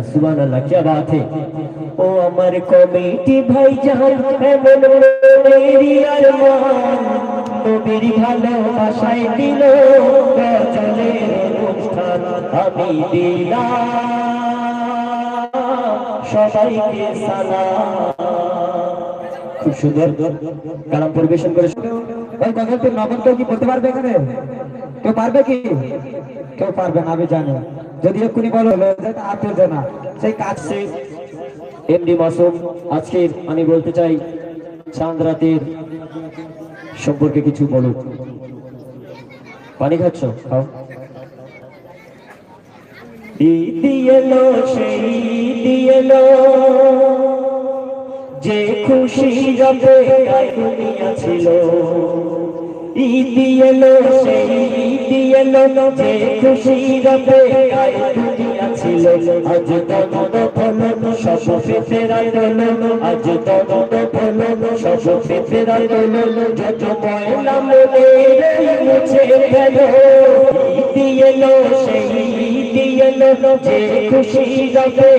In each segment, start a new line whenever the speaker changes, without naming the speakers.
सुभान अल्लाह, क्या बात है। ओ अमर कमिटी भाईजान एमन मेरी अरमान नबीर ভালোবাসায় দিল গজলের অনুষ্ঠান আমি দিলাম সবাইকে সালাম। খুব সুন্দর কালাম পরিবেশন করে ভাই গজলটির নগদ কেউ কি বলতে পারবে এখানে? কেউ পারবে কি? কেউ পারবে না, আমি জানি। যদি এক্ষুনি বলো আত্মজনা সেই কাজ শেষ। এমডি মাসুম, আজকে আমি বলতে চাই চাঁদ রাতের সম্পর্কে কিছু বলো। পানি খাচ্ছ? খাও। ঈদ এলো সেই ঈদ এলো যে খুশি রবে দুনিয়া ছিল। ঈদ এলো সেই ঈদ এলো যে খুশি রবে দুনিয়া ছিল। আজ তনদ ফলন সব ফিতরায় দোলন, আজ তনদ ফলন সব ফিতরায় দোলন। যত ময়লা মনের মুছে ফেলো। ঈদ এলো সেই ঈদ এলো যে খুশি রবে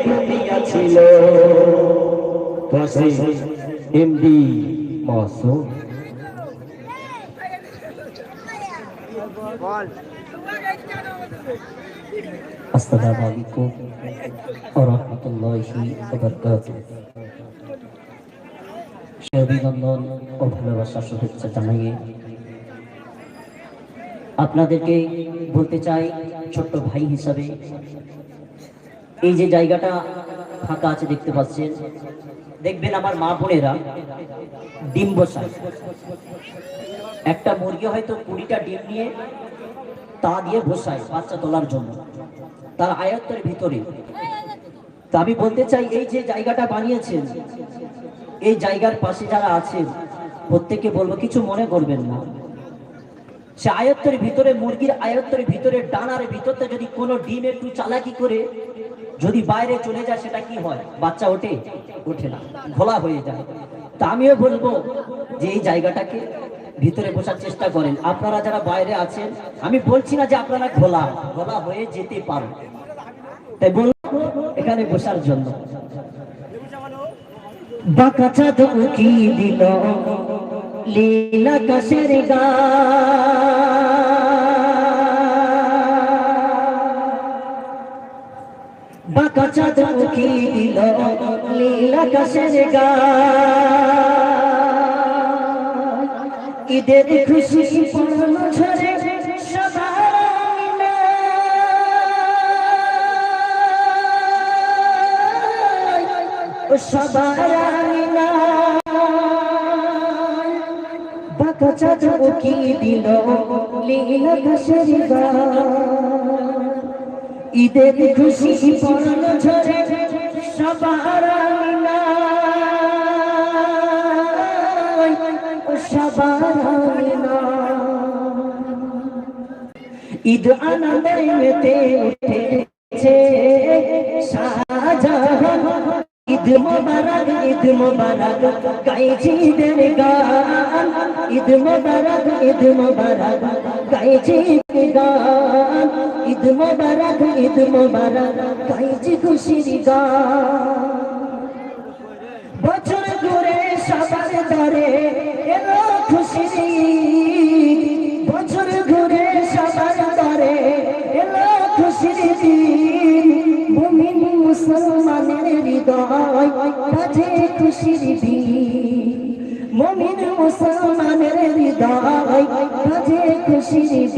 দুনিয়া ছিল। এমডি মাসুম। अस्सलामु अलैकुम और रहमतुल्लाहि व बाराकातुहू। অভিনন্দন ও ভালোবাসা শুভেচ্ছা জানিয়ে আপনাদেরকে বলতে চাই ছোট্ট ভাই হিসাবে, এই যে জায়গাটা ফাঁকা আছে দেখতে পাচ্ছেন, দেখবেন আমার মা বোনেরা ডিম বসায়। একটা মুরগি হয়তো 20টা ডিম নিয়ে তা দিয়ে বসায় বাচ্চা তোলার জন্য, তার আয়ত্তের ভিতরে। তা আমি বলতে চাই এই যে জায়গাটা বানিয়েছেন, এই জায়গার পাশে যারা আছেন প্রত্যেককে বলবো কিছু মনে করবেন না। সে আয়ত্তের ভিতরে, মুরগির আয়ত্তের ভিতরে ডানার ভিতরতে যদি কোনো ডিম একটু চালাকি করে যদি বাইরে চলে যায়, সেটা কি হয়? বাচ্চা ওঠে? ওঠে না, ঘোলা হয়ে যায়। তা আমিও বলবো যে এই জায়গাটাকে ভিতরে বসার চেষ্টা করেন। আপনারা যারা বাইরে আছেন, আমি বলছি না যে আপনারা ঘোলা ঘোলা হয়ে যেতে পারেন, তাই বলবো এখানে বসার জন্য। বাঁকা চাঁদ উকি দিল লীল আকাশের গান, বাঁকা চাঁদ উকি দিল লীল আকাশের গান। ঈদের খুশি পড়লো ঝরে সবার বাঁকা চাঁদ উকি দিল লীল আকাশের গান। ঈদের খুশি পড়লো ঝরে সবার আমিনা সবার আমিনা ঈদ আনন্দে মেতে উঠেছে শাহজাহান ঈদ মোবারক গাইছি ঈদের গান ঈদ মোবারক গাইছি গান ঈদ মোবারক গাইছি খুশির গান বছর ঘুরে সবার দরে এলো খুশির ঈদ বছর ঘুরে সবার দরে এলো খুশির ঈদ মুমিন মুসলমানের হৃদয় বাজে খুশির ঈদ মুমিন মুসলমানের হৃদয় বাজে খুশির ঈদ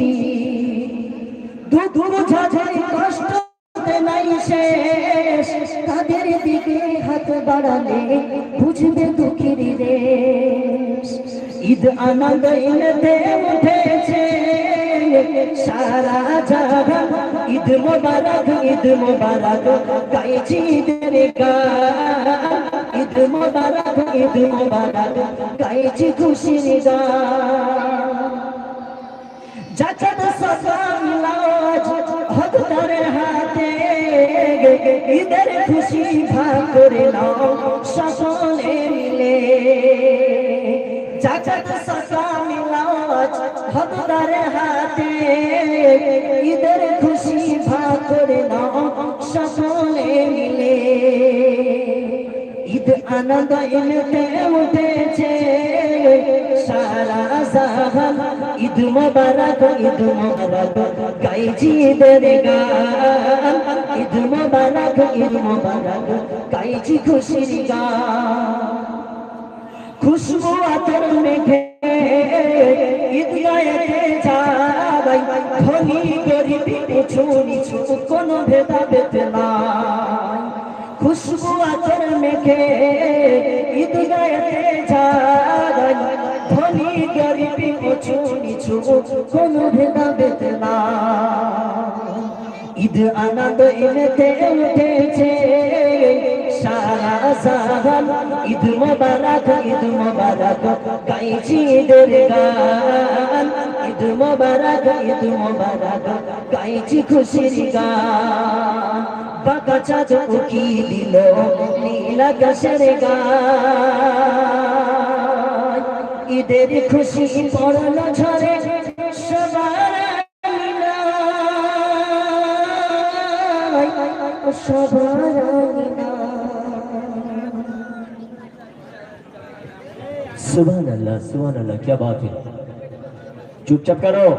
দুঃখ বোঝা যায় কষ্ট নাই শেষ তাদের দিকে হাত বাড়ালে বুঝবে দুঃখের রেশ ঈদ আনন্দ এনেতে উঠেছে সারা জাহান ঈদ মোবারক গাইছি ঈদের গান ঈদ মোবারক গাইছি খুশির গান জাকাত সালাম লাজ হকদার হাতে ঈদের খুশি ভাগ করে নাও সকলে মিলে জাকাত সালাম লাজ হকদার হাতে ঈদের খুশি ভাগ করে নাও সকলে মিলে ঈদ আনন্দ এনেতে উঠেছে সারা জাহান ঈদ মোবারক গাইছি ঈদের গান ঈদ মোবারক গাইছি খুশির গান খুশবু আতর মেঘে ঈদ গায়েতে যাই ধনী গরিব উঁচু নিচু কোনো ভেদাভেদ নাই খুশবু আতর মেঘে ঈদ গায়েতে যাই ধনী গরিব উঁচু নিচু কোনো ভেদাভেদ নাই ঈদ আনন্দ এনেতে উঠেছে সারা জাহান ঈদ মোবারক গাইছি ঈদের গান ঈদ মোবারক গাইছি খুশির গান বাঁকা চাঁদ উকি দিল নীল আকাশের গান ঈদের খুশি পড়ল ঝরে সবার सुभान अल्लाह क्या बात है चुपचाप करो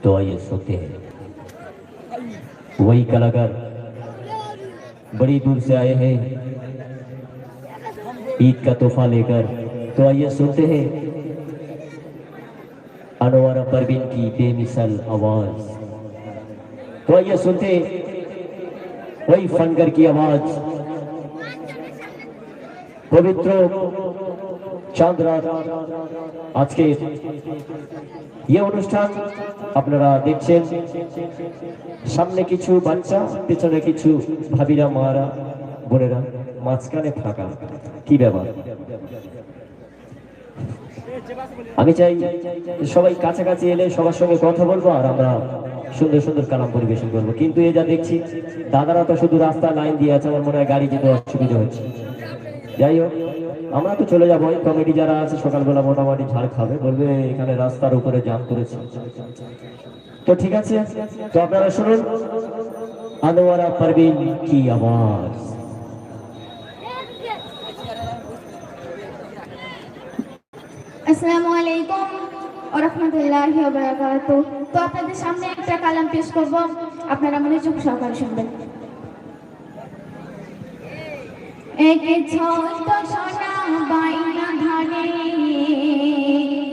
तो आइए सुनते हैं वही कलाकार बड़ी दूर से आए हैं ईद का तोहफा लेकर तो आइए सुनते हैं अनवारा परवीन की बेमिसाल आवाज तो आइए सुनते वही फनकर की आवाज पवित्र चांद रात आज के ये অনুষ্ঠান আপনারা দেখছেন সামনে কিছু বাচ্চা পেছনে কিছু ভাবিরা মারা বোনেরা মাঝখানে থাকা কি ব্যাপার আমি চাই সবাই কাছাকাছি এলে সবার সঙ্গে কথা বলবো আর আমরা সুন্দর সুন্দর কালাম পরিবেশন করবো কিন্তু এই যা দেখছি দাদারা তো শুধু রাস্তা লাইন দিয়ে আছে আমার মনে হয় গাড়ি যেতে অসুবিধা হচ্ছে যাই হোক আমরা তো চলে যাবো কমিটি যারা আছে সকালবেলা মোটামুটি ঝাড় খাবে বলবে এখানে রাস্তার উপরে জাম করেছে তো ঠিক আছে তো আপনারা শুনুন আনোয়ারা পারভীন কি আওয়াজ
আসসালামু আলাইকুম ওয়া রাহমাতুল্লাহি ওয়া বারাকাতুহু তো আপনাদের সামনে একটা কালাম পেশ করব আপনারা মনোযোগ সহকারে শুনবেন এক ছোট সোনা বাইনা ধারে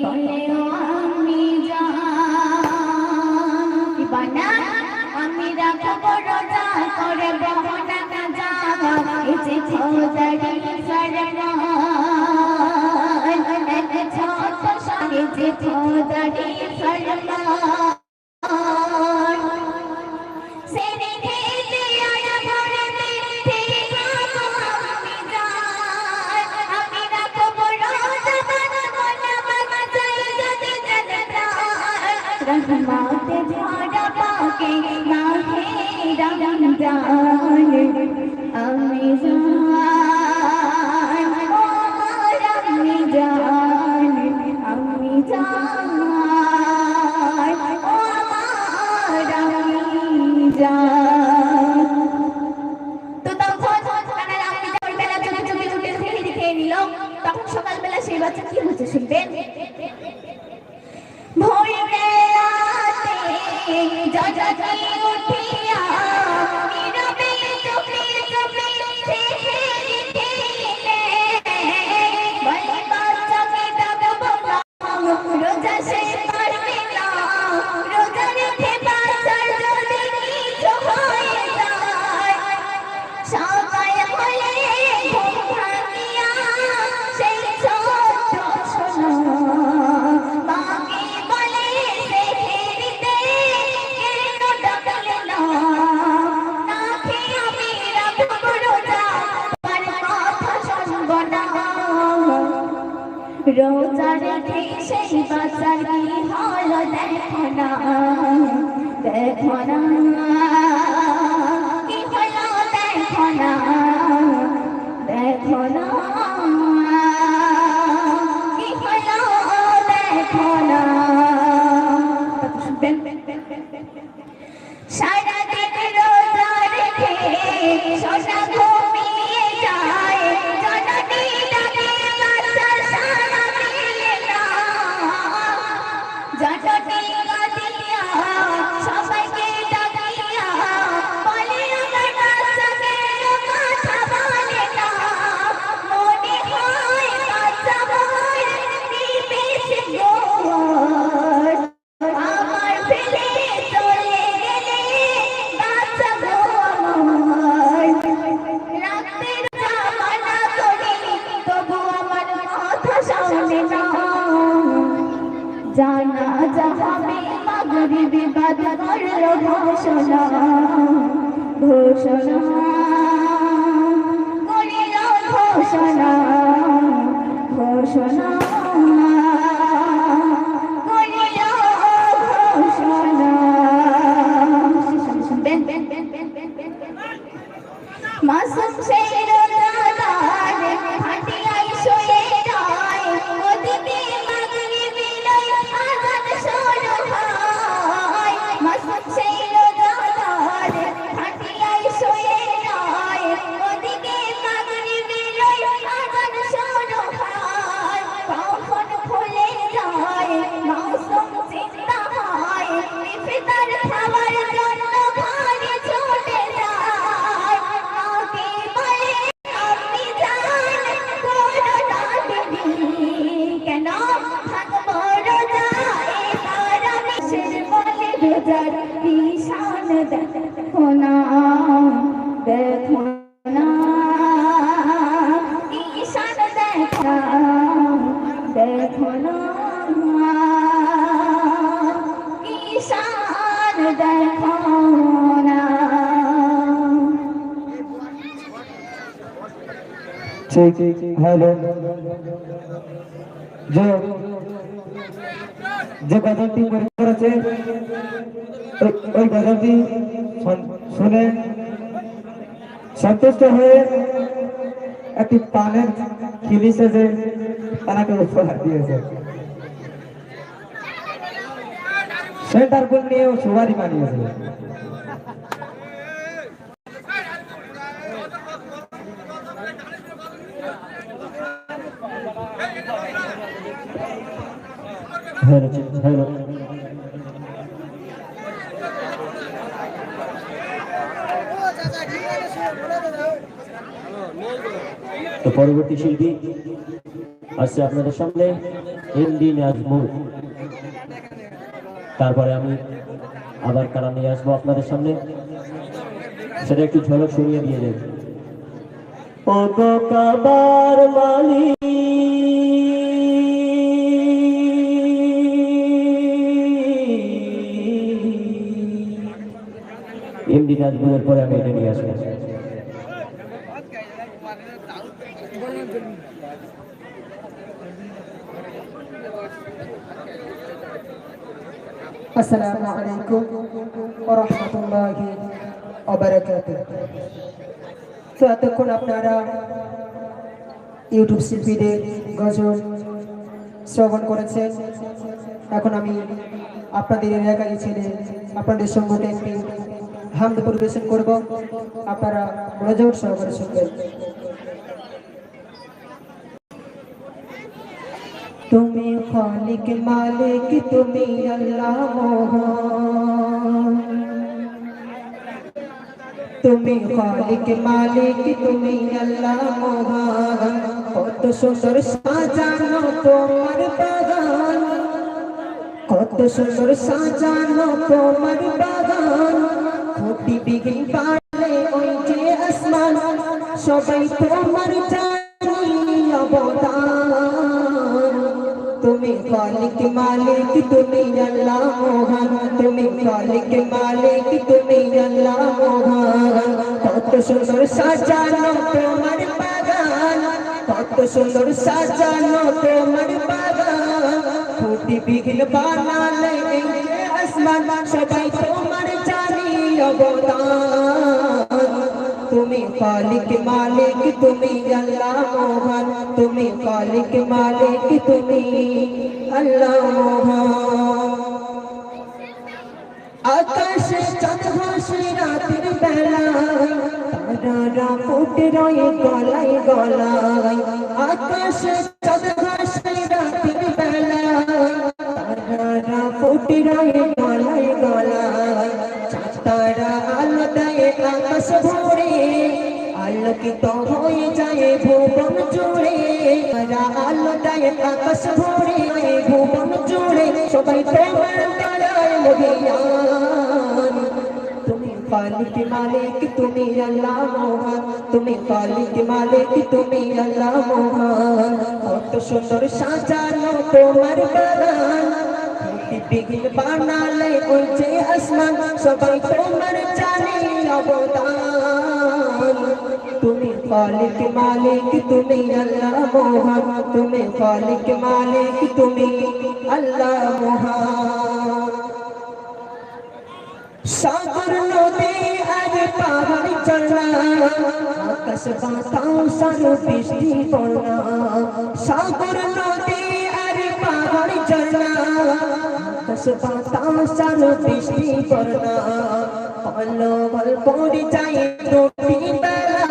বলে ও আমি জান কি বানা আমি রাখব রোজা করে বহনা কাজা এই যে খোদারি ফরমান এক ছোট সোনা এই যে খোদারি ফরমান সেরে খেতে জান আমি জান আমার আমি জান আমি জান আমার আমি জান। তো তখন কানার আমি যখন বেলা চুপি চুপি উঠে সেহরি খেয়ে নিল, তখন সকালবেলা সেই বাচ্চা কি হচ্ছে শুনবেন। ভোরে রাতে জগতে উঠিয়া নীরবে চুপি চুপি সেহরি খেলে, বলে বাচ্চাকে ডাকবো না, রোজা সে পারবে না, রোজা রেখে বাচ্চার যদি কিছু হয়ে যায়। সকাল হলে ঘুম ভাঙিয়া সেই ছোট্ট সোনা মাকে বলে সেহরিতে কেন ডাকলে না, না খেয়ে আমি রাখব রোজা, তোমার কথা শুনব না। রোজা রেখে সেই বাচ্চার কি হলো দেখো না, দেখো না কি হলো দেখো না, দেখো না কি হলো দেখো না। সারাদিন রোজা রেখে সোনা ঘুমিয়ে যায়, জননী ডাকে বাচ্চার সারা মেলে না, জননী কাঁদিয়া সবাইকে ডাকিয়া বলে আমার বাচ্চাকে কথা বলে না, মনে হয় বাচ্চা মোর নিমেষে গোর, আমার ফেলে চলে গেলে বাচ্চা গো আমার। রাতের জামানা করি তবু আমার কথা শোনে না, জানা যাবে মাগরিবি বাদ করলো ঘোষণা, ঘোষণা করিল ঘোষণা, ঘোষণা করিল ঘোষণা। শুনবেন মাসুম সেই রোজাদার হাঁটিয়াই শুয়ে যায়, ওদিকে মাগরিবি নয় আযান শুরু হয়। মাসুম সেই রোজাদার হাঁটিয়াই শুয়ে যায়, ওদিকে মাগরিবি নয় আযান শুরু হয়। কখন খুলে যায় মাসুম চিন্তা হয়, ইফতার খাওয়ার জন্য ঘরে ছুটে যায়, মাকে বলে আপনি যান করো না দেরি, কেন থাকবো রোজা এবার আমি শের বলে রোজার ঈশান দেখো না, দেখো না ঈশান দেখো না, দেখো না ঈশান দেখো না।
ঠিক হ্যালো, যে যে গজলটি করেছে ওই গজলটি শুনে সন্তুষ্ট হয়ে একটি পানের খিলিসে যে তাকে উপহার দিয়েছে, সেন্টার ফুল নিয়েও সুপারি বানিয়েছে।
তো পরবর্তী শিল্পী আসছে আপনাদের সামনে এমডি নাজমুল, তারপরে আমি আবার কারা নিয়ে আসবো আপনাদের সামনে, সেটা একটু ঝলক শুনিয়ে দিয়ে দেব। ও গো কাবার মালিক এমডি নাজমুলের পরে আমি এটা নিয়ে আসবো।
আসসালামু আলাইকুম ওয়া রাহমাতুল্লাহি ওবারাকাতুহু। তো এতক্ষণ আপনারা ইউটিউব শিল্পীদের গজল শ্রবণ করেছেন। এখন আমি আপনাদের এলাকায় ছেড়ে আপনাদের সম্মুখে একটি হামদ পরিবেশন করব, আপনারা মনোযোগ সহকারে শুনবেন। তুমি খালিক মালিক তুমি আল্লাহ মহান, তুমি খালিক মালিক তুমি আল্লাহ মহান। কত সুন্দর সাজানো তোমার বাগান, কত সুন্দর সাজানো তোমার বাগান। কোটি বিঘিন পালে ওই যে আসমান, সবাই তোমার জানি অবদান। তুমি খালিক মালিক তুমি আল্লাহ মহান, তুমি খালিক মালিক তুমি আল্লাহ মহান। কত সুন্দর সাজানো তোমার বাগান, কত সুন্দর সাজানো তোমার বাগান। কোটি বিঘিন বানালে এই যে আসমান, সবাই তোমার জানি অবদান। তুমি খালিক মালিক তুমি আল্লাহ মহান, তুমি খালিক মালিক তুমি আল্লাহ মহান। আকাশে চাঁদ ভাসে রাতের বেলায়, তারারা ফুটে রয়ে গলায় গলায়। আকাশে চাঁদ ভাসে রাতের বেলায়, তারারা ফুটে রয়ে গলায় গলায়। তারা আলো দেয় আকাশ ভরে, আলোকিত হয়ে যায় ভুবন জুড়ে। তারা আলো দেয় আকাশ ভরে ভুবন জুড়ে, সবাই তোমার দয়ায় মহিয়ান। তুমি খালিক মালিক তুমি আল্লাহ মহান, তুমি খালিক মালিক তুমি আল্লাহ মহান। কত সুন্দর সাজানো তোমার বাগান, বিঘিন বানালে ওই যে আসমান, সবাই তোমার জানি অবদান। তুমি খালিক মালিক তুমি আল্লাহ মহান, তুমি খালিক মালিক তুমি আল্লাহ মহান। সাগর নদী আর পাহাড় ঝরনা, আকাশ বাতাস আর বৃষ্টি পড়না। সাগর নদী আর পাহাড় ঝরনা, আকাশ বাতাস আর বৃষ্টি পড়না। ভালো ভালো পড়ে যায় দুটি বেলা,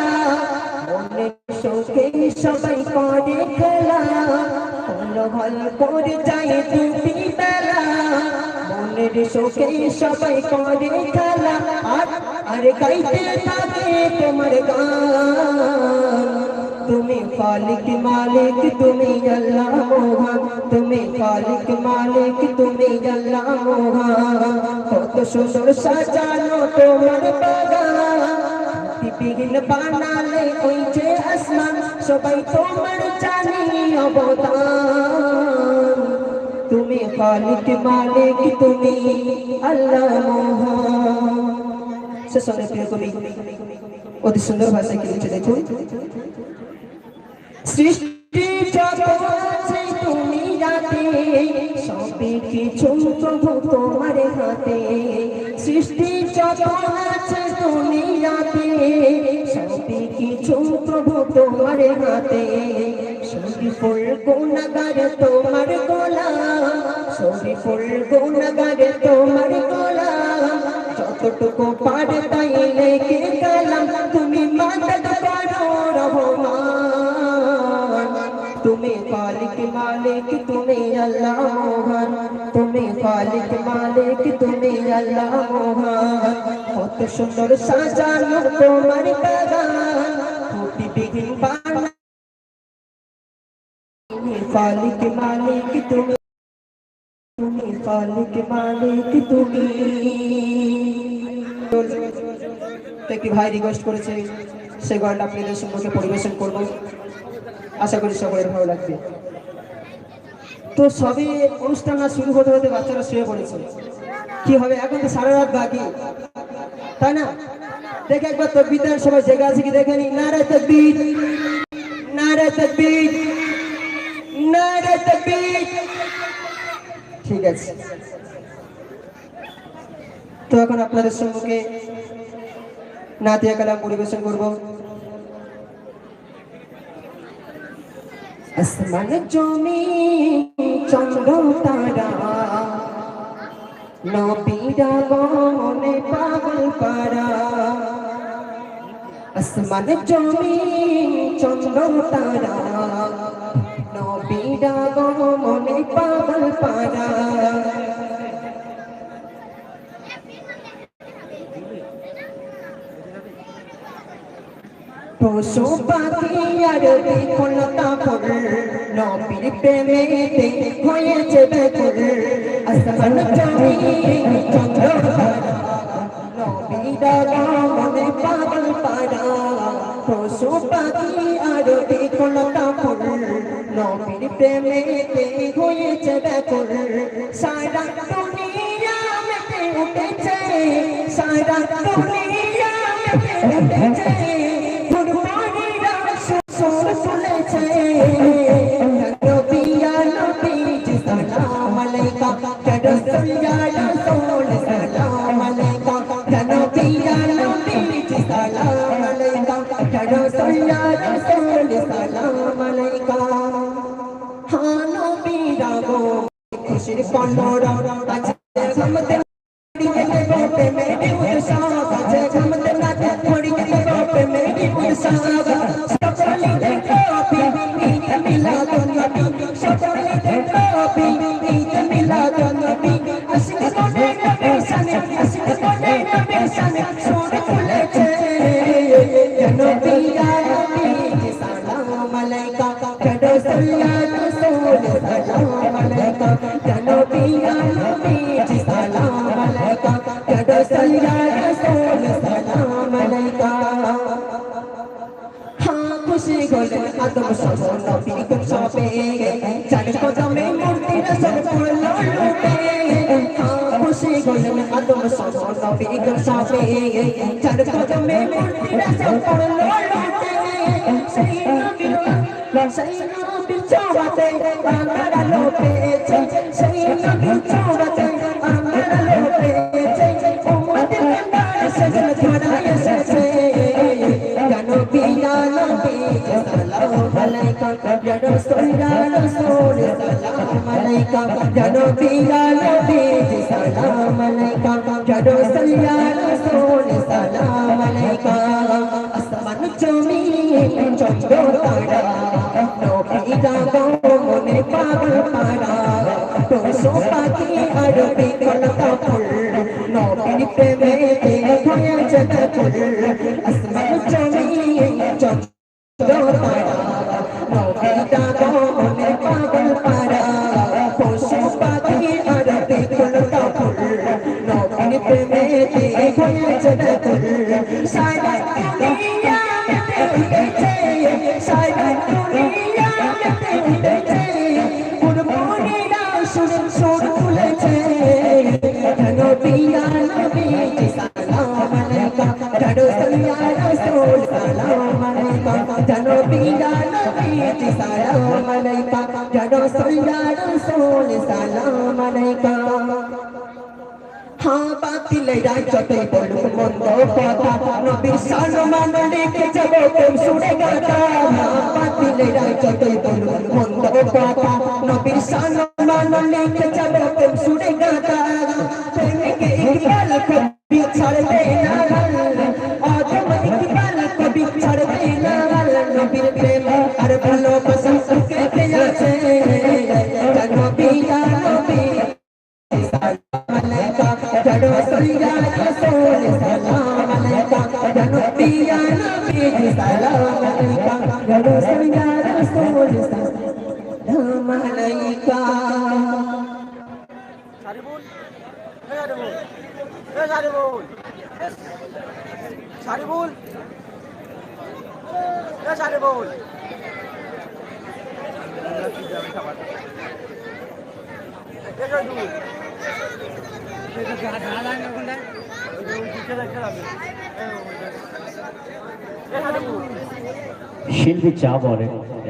মনের শোকে সবাই করে খেলা। ভালো ভালো পড়ে যায় দুটি বেলা, মনের শোকে সবাই করে খেলা। আর গাইতে থাকে তোমার গান। তুমি খালিক মালিক তুমি আল্লাহ মহান, তুমি খালিক মালিক তুমি আল্লাহ মহান। কত সুন্দর সাজানো তোমার বাগান, বিঘিন বানালে ওই যে আসমান, সবাই তোমার জানি অবদান। তুমি খালিক মালিক তুমি আল্লাহ মহান। শেষ হলে প্রিয় কবি অতি সুন্দর ভাষায় কি লিখেছে দেখুন। সৃষ্টি যত আছে তুমি রাতে, সবই কিছু প্রভু তোমার হাতে। সৃষ্টি যত আছে তুমি রাতে, সবই কিছু প্রভু তোমার হাতে। শরীফুল গুণাগার তোমার গোলাম, শরীফুল গুণাগার তোমার গোলাম। যতটুকু পারে তাই লেখে গেলাম, তুমি মাদদ করো রহমান। তুমি খালিক মালিক তুমি আল্লাহ মহান, তুমি খালিক মালিক তুমি আল্লাহ মহান। কত সুন্দর সাজানো তোমার বাগান, কোটি বিঘিন বানা। তুমি খালিক মালিক তুমি, তুমি খালিক মালিক তুমি। একটি ভাই রিকোয়েস্ট করেছে, সে গানটা আপনাদের সম্মুখে পরিবেশন করব, আশা করি সকলের ভালো লাগবে। তো সবই অনুষ্ঠান শুরু হতে হতে বাচ্চারা শুয়ে পড়েছে, কি হবে এখন তো সারা রাত বাকি, তাই না? দেখে একবার তাকবীর সবাই জেগে আছে কি দেখে নি। নারে তাকবীর, নারে তাকবীর, নারে তাকবীর। ঠিক আছে, তো এখন আপনাদের সম্মুখে নাতিয়া কালাম পরিবেশন করব। আসমান জমিন চন্দ্র তারা নবীরা গনে পাগল পারা। আসমান জমিন চন্দ্র তারা নবীরা গনে পাগল পারা। পশু পাখি আর বিকলতা ফুল নবীর প্রেমেতে হয়েছে ব্যাকুল। আসমান জমিন চন্দ্র তারা নবীরা গনে পাগল পারা। পশু পাখি আর বিকলতা ফুল নবীর প্রেমেতে হয়েছে ব্যাকুল। সারা দুনিয়া মেতে উঠেছে, সারা দুনিয়া মেতে উঠেছে, ফুরফুরিরা সুর তুলেছে। নবী ইয়া নবী জি সালাম আলাইকা, রাসূল ইয়া রাসূল সালাম আলাইকা। নবী ইয়া নবী জি সালাম আলাইকা, রাসূল ইয়া রাসূল সালাম আলাইকা। হ্যাঁ নবী রাগো খুশির কলরা আছে ঘুমতে মেরে গোপে মেরে উৎসাহ আছে ঘুমতে নাচে থোড়ি গোপে মেরে উৎসাহ। সকলে দেখো ঈদ মিলাদুন নবী, সকলে দেখো ঈদ মিলাদুন নবী। আশিক কোনে নবী শানে, আশিক কোনে নবী শানে সুর তুলেছে। নবী ইয়া নবী জি সালাম আলাইকা, রাসূল ইয়া রাসূল সালাম আলাইকা। নবী ইয়া নবী জি সালাম আলাইকা, রাসূল ইয়া রাসূল সালাম আলাইকা। हाँ खुशी गोले आदम सब नबी कुछ सबे चार कदमे मूर्ति रसम फूलो लूटे। हाँ खुशी गोले आदम सब नबी कुछ सबे चार कदमे मूर्ति रसम फूलो लूटे। सही नबी चौबते हमारा लोटे, सही नबी चौबते हमारा लोटे। उम्मत के बारे से जल थोड़ा ऐसे से नबी या नबी सलाम अलैका, या रसूल या रसूल सलाम अलैका। नबी या नबी सलाम अलैका, या रसूल या रसूल सलाम अलैका। আসমান জমিন চন্দ্র তারা নবীরা গনে পাগল পারা। পশু পাখি আর বিকলতা ফুল নবীর প্রেমেতে হয়েছে ব্যাকুল। আসমান জমিন চন্দ্র তারা নবীরা গনে পাগল পারা। পশু পাখি আর বিকলতা ফুল নবীর প্রেমেতে হয়েছে ব্যাকুল। সারা দুনিয়া মেতে উঠেছে, সারা দুনিয়া মেতে উঠেছে, ফুরফুরিরা সুর তুলেছে। নবী ইয়া নবী জি সালাম আলাইকা, রাসূল ইয়া রাসূল সালাম আলাইকা। নবী ইয়া নবী জি সালাম আলাইকা, রাসূল ইয়া রাসূল সালাম আলাইকা। हाँ बातिलेरा যতই বলুক মন্দ কথা নবীর সম্মান রেখে যাব তুম সুরে গাতা। বাতিলেরা যতই বলুক মন্দ কথা নবীর সম্মান রেখে যাব তুম সুরে গাতা। প্রেমকে ইকবাল কবি ছাড়বে না, আদম ইকবাল কবি ছাড়বে না। নবীর প্রেম আর ভালোবাসা সুখে আছে। নবী ইয়া নবী सलाम अलैका, रसूल या रसूल सलाम अलैका। नबी या नबी सलाम अलैका, रसूल या रसूल सलाम अलैका।
सारी बोल, सारी बोल, सारी बोल, सारी बोल, सारी बोल।
শিল্পী চা বলে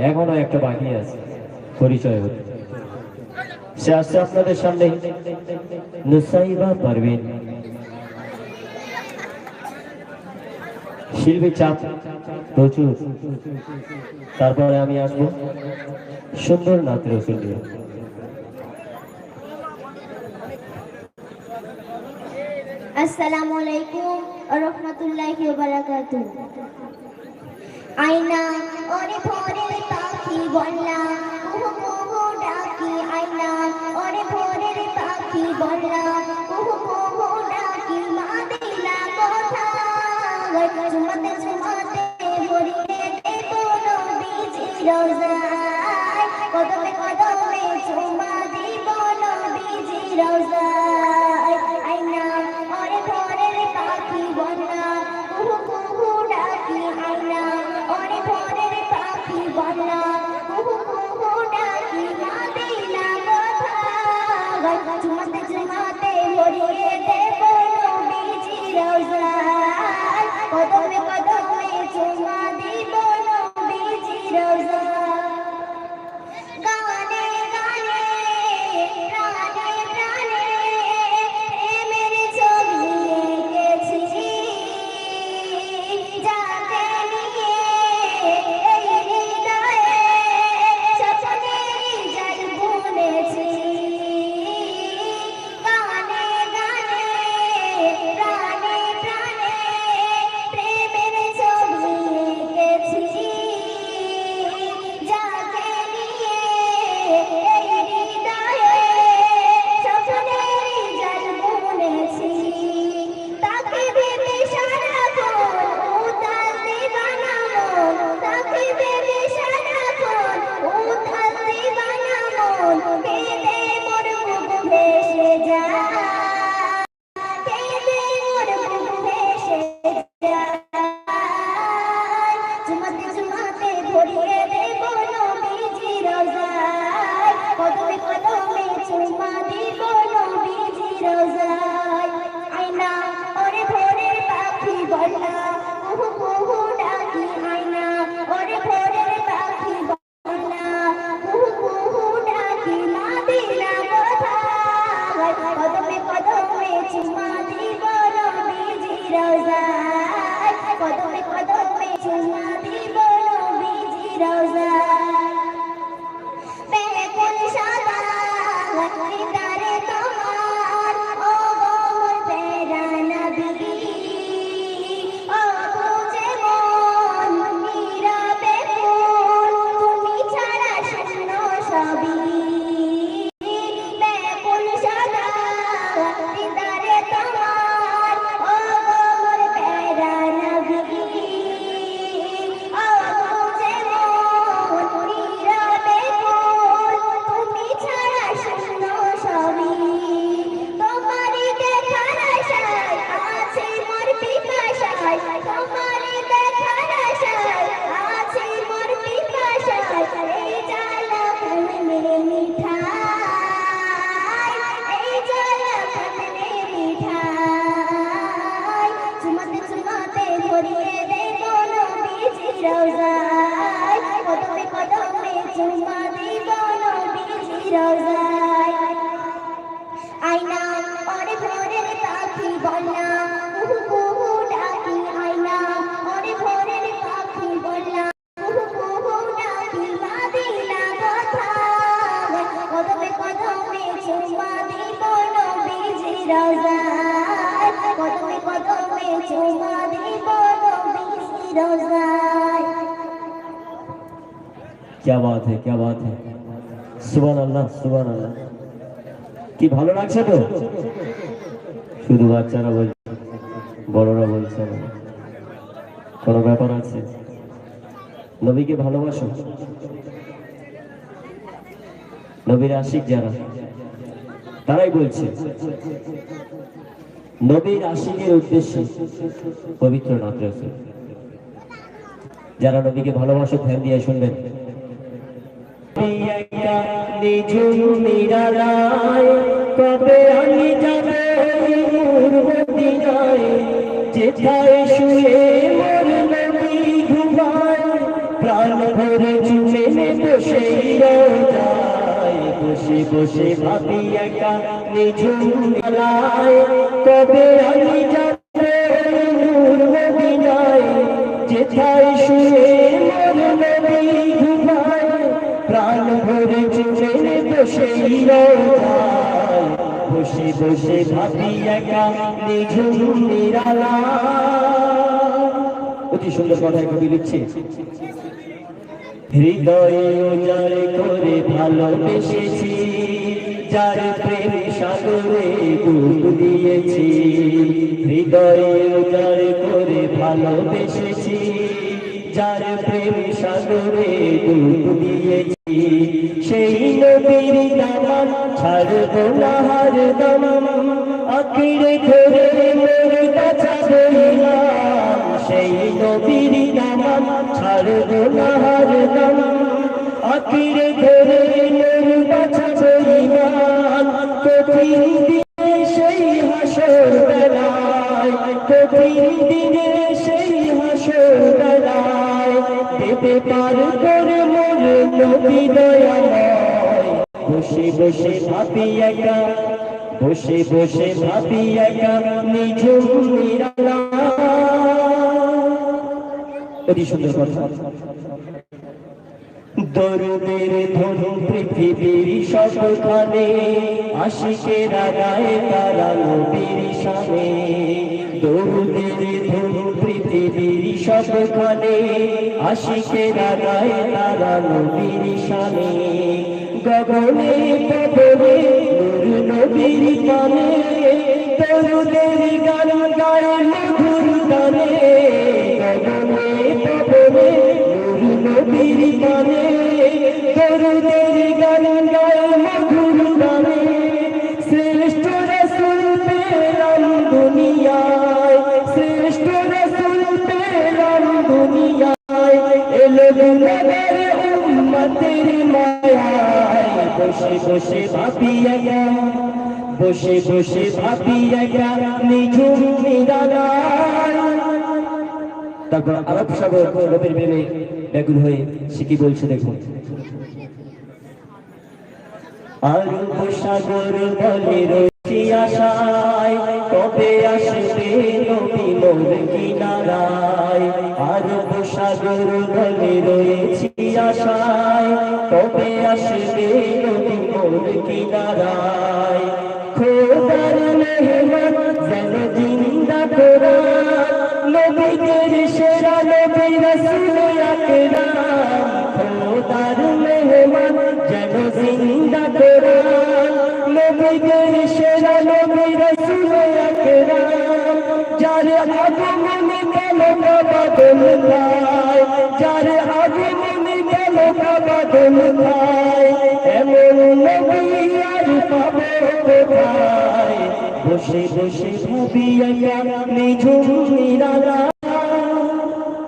এখনো একটা বাকি আছে পরিচয় হতে। সে আসছে আপনাদের সামনে নুসাইবা পারভিন। শিল্পীর চাপ প্রচুর, তারপরে আমি আসবো সুন্দর নাচ রসুল নিয়ে।
আসসালামু আলাইকুম ওয়া রাহমাতুল্লাহি ওয়া বারাকাতুহু। আয়না ওরে ভোরের পাখি বললা কুহু কুহু ডাকি, আয়না ওরে ভোরের পাখি বললা কুহু কুহু ডাকি, মা দিলা কথা ঝুমতে ঝুমতে ভরিয়ে দেব নবীজি রওজায়, কদমে কদমে চুমা দিব নবীজি রওজায়। আয়না ওরে ভোরের পাখি বললা কুহু কুহু ডাকি, আয়না ওরে ভোরের পাখি বললা কুহু কুহু ডাকি, মা দিলা কথা ঝুমতে ঝুমতে ভরিয়ে দেব নবীজি রওজায়, কদমে কদমে চুমা দিব নবীজি রওজায়। গানে গানে প্রাণে প্রাণে প্রেমের ছবি এঁকেছি, যাকে নিয়ে এই হৃদয়ে স্বপ্নের জাল বুনেছি। গানে গানে প্রাণে প্রাণে প্রেমের ছবি এঁকেছি, যাকে নিয়ে এই হৃদয়ে স্বপ্নের জাল বুনেছি। তাকে ভেবে সারাক্ষণ উতাল দিবানা মন, তাকে ভেবে সারাক্ষণ উতাল দিবানা মন, কেঁদে মোর বুক ভেসে যায়, কেঁদে মোর বুক ভেসে যায়। ঝুমতে ঝুমতে ভরিয়ে দেব নবীজি রওজায়, কদমে কদমে চুমা দিব নবীজি রওজায়। আয়না ওরে ভোরের পাখি বললা কুহু কুহু ডাকি, আয়না ওরে ভোরের পাখি বললা কুহু কুহু ডাকি, মা দিলা কথা কদমে কদমে চুমা দিব নবীজি রওজায়, কদমে কদমে চুমা দিব নবীজি রওজায়। বেকুল সাদা হৃদয়ে তোমার ও মোর প্যারা নবী, ও বুঝে মন নীরবে ফুল, তুমি ছাড়া শূন্য সবই। বেকুল সাদা হৃদয়ে তোমার ও মোর প্যারা নবী, ও বুঝে মন নীরবে ফুল, তুমি ছাড়া শূন্য সবই। তোমারই দেখার আশায় আছি মোর পিপাসায়, তোমারই দেখার আশায় আছি মোর পিপাসায়, এই জ্বালা প্রেমে মিঠাই, এই জ্বালা প্রেমে মিঠাই। ঝুমতে ঝুমতে ভরিয়ে দেব নবীজি রওজায়, কদমে কদমে চুমা দিব নবীজি রওজায়। আয়না ওরে ভোরের পাখি বললা কুহু কুহু ডাকি, আয়না ওরে ভোরের পাখি বললা কুহু কুহু ডাকি, মা দিলা কথা কদমে কদমে চুমা দিব নবীজি রওজায়, কদমে কদমে চুমা দিব নবীজি রওজায়।
क्या बात है, क्या बात है, সুবহান আল্লাহ সুবহান আল্লাহ। কি ভালো লাগছে তো? শুধু বাচ্চারা বলছে, বড়রা বলছে না, কোনো ব্যাপার আছে? নবীকে ভালোবাসো, নবীর আশিক যারা তারাই বলছে। নবীর আশিকের উদ্দেশ্যে পবিত্র নাচ রসুল। যারা নবীকে ভালোবাসো ধ্যান দিয়ে শুনবেন। কবে আমি যাবো মদিনায়, যেথায় শুয়ে মোর নবী ঘুমায়, প্রাণ ভরে চুমে নেব সেই রোজায়, বসে বসে ভাবি একা নিঝুম মেলায়, কবে আমি যাবো মদিনায়, যেথায় শুয়ে মোর নবী ঘুমায় প্রাণ ভরে চলে বসেই রোজায় বসে বসে ভাবি একা নিঝুম নিরালা। অতি সুন্দর কথায় কবি লিখছে, হৃদয়ে উজাড় করে ভালোবেসেছি যার প্রেম সাগরে ডুব দিয়েছি। হৃদয়ে উজাড় করে ভালোবেসেছি যার প্রেম সাগরে ডুব দিয়েছি। সেই নবীর দামান ছাড়ব না হরদম আঁকড়ে ধরে মোর কাছে রইলাম। সেই নবীর দামান ছাড়ব না হরদম আঁকড়ে ধরে মোর কাছে রইলাম। কঠিন দিনে সেই হাসর বেলায়, কঠিন দিনে সেই হাসর বেলায় দেবে পার করে মোর নবী দয়াময়। বসে বসে ভাবি একা, বসে বসে ভাবি একা নিঝুম নিরালা। অতি সুন্দর কথা। দরুদের ধনু পৃথিবীর সবখানে আশিকেরা গায়ে তারা নবীর শানে। দরুদের ধনু পৃথিবীর সবখানে আশিকেরা গায়ে তারা নবীর শানে। গগনে পবনে নূর নবীর গানে তরুদের গান গায়ে মধুর গানে। গগনে পবনে নূর নবীর গানে তরুদের গান গায়ে মধুর গানে। শ্রেষ্ঠ রাসূল পেলাম দুনিয়ায়, শ্রেষ্ঠ রাসূল পেলাম দুনিয়ায় এলো গুনাহগার উম্মতের মায়ায়। বসে বসে ভাবি একা, বসে বসে ভাবি একা নিঝুম নিরালায়। তারপর আরব সাগর নবীর প্রেমে ব্যাকুল হয়ে সে কি বলছে দেখুন। আরব সাগর বলে রয়েছি আশায় কবে আসবে নবী মোর কিনারায়। আরব সাগর বলে রয়েছি আশায় কবে আসবে নবী মোর কিনারায়। খোদার মেহমান যেন জিন্দা কোরআন নবীদের সেরা নবী রাসূল আকরাম। খোদার মেহমান যেন জিন্দা কোরআন নবীদের সেরা নবী রাসূল আকরাম। যার আগমনে গেল কাবা দোলায়, যার আগমনে গেল কাবা দোলায় এমন নবী আর পাবো কোথায়। বসে বসে ভাবি একা নিঝুম নিরালা।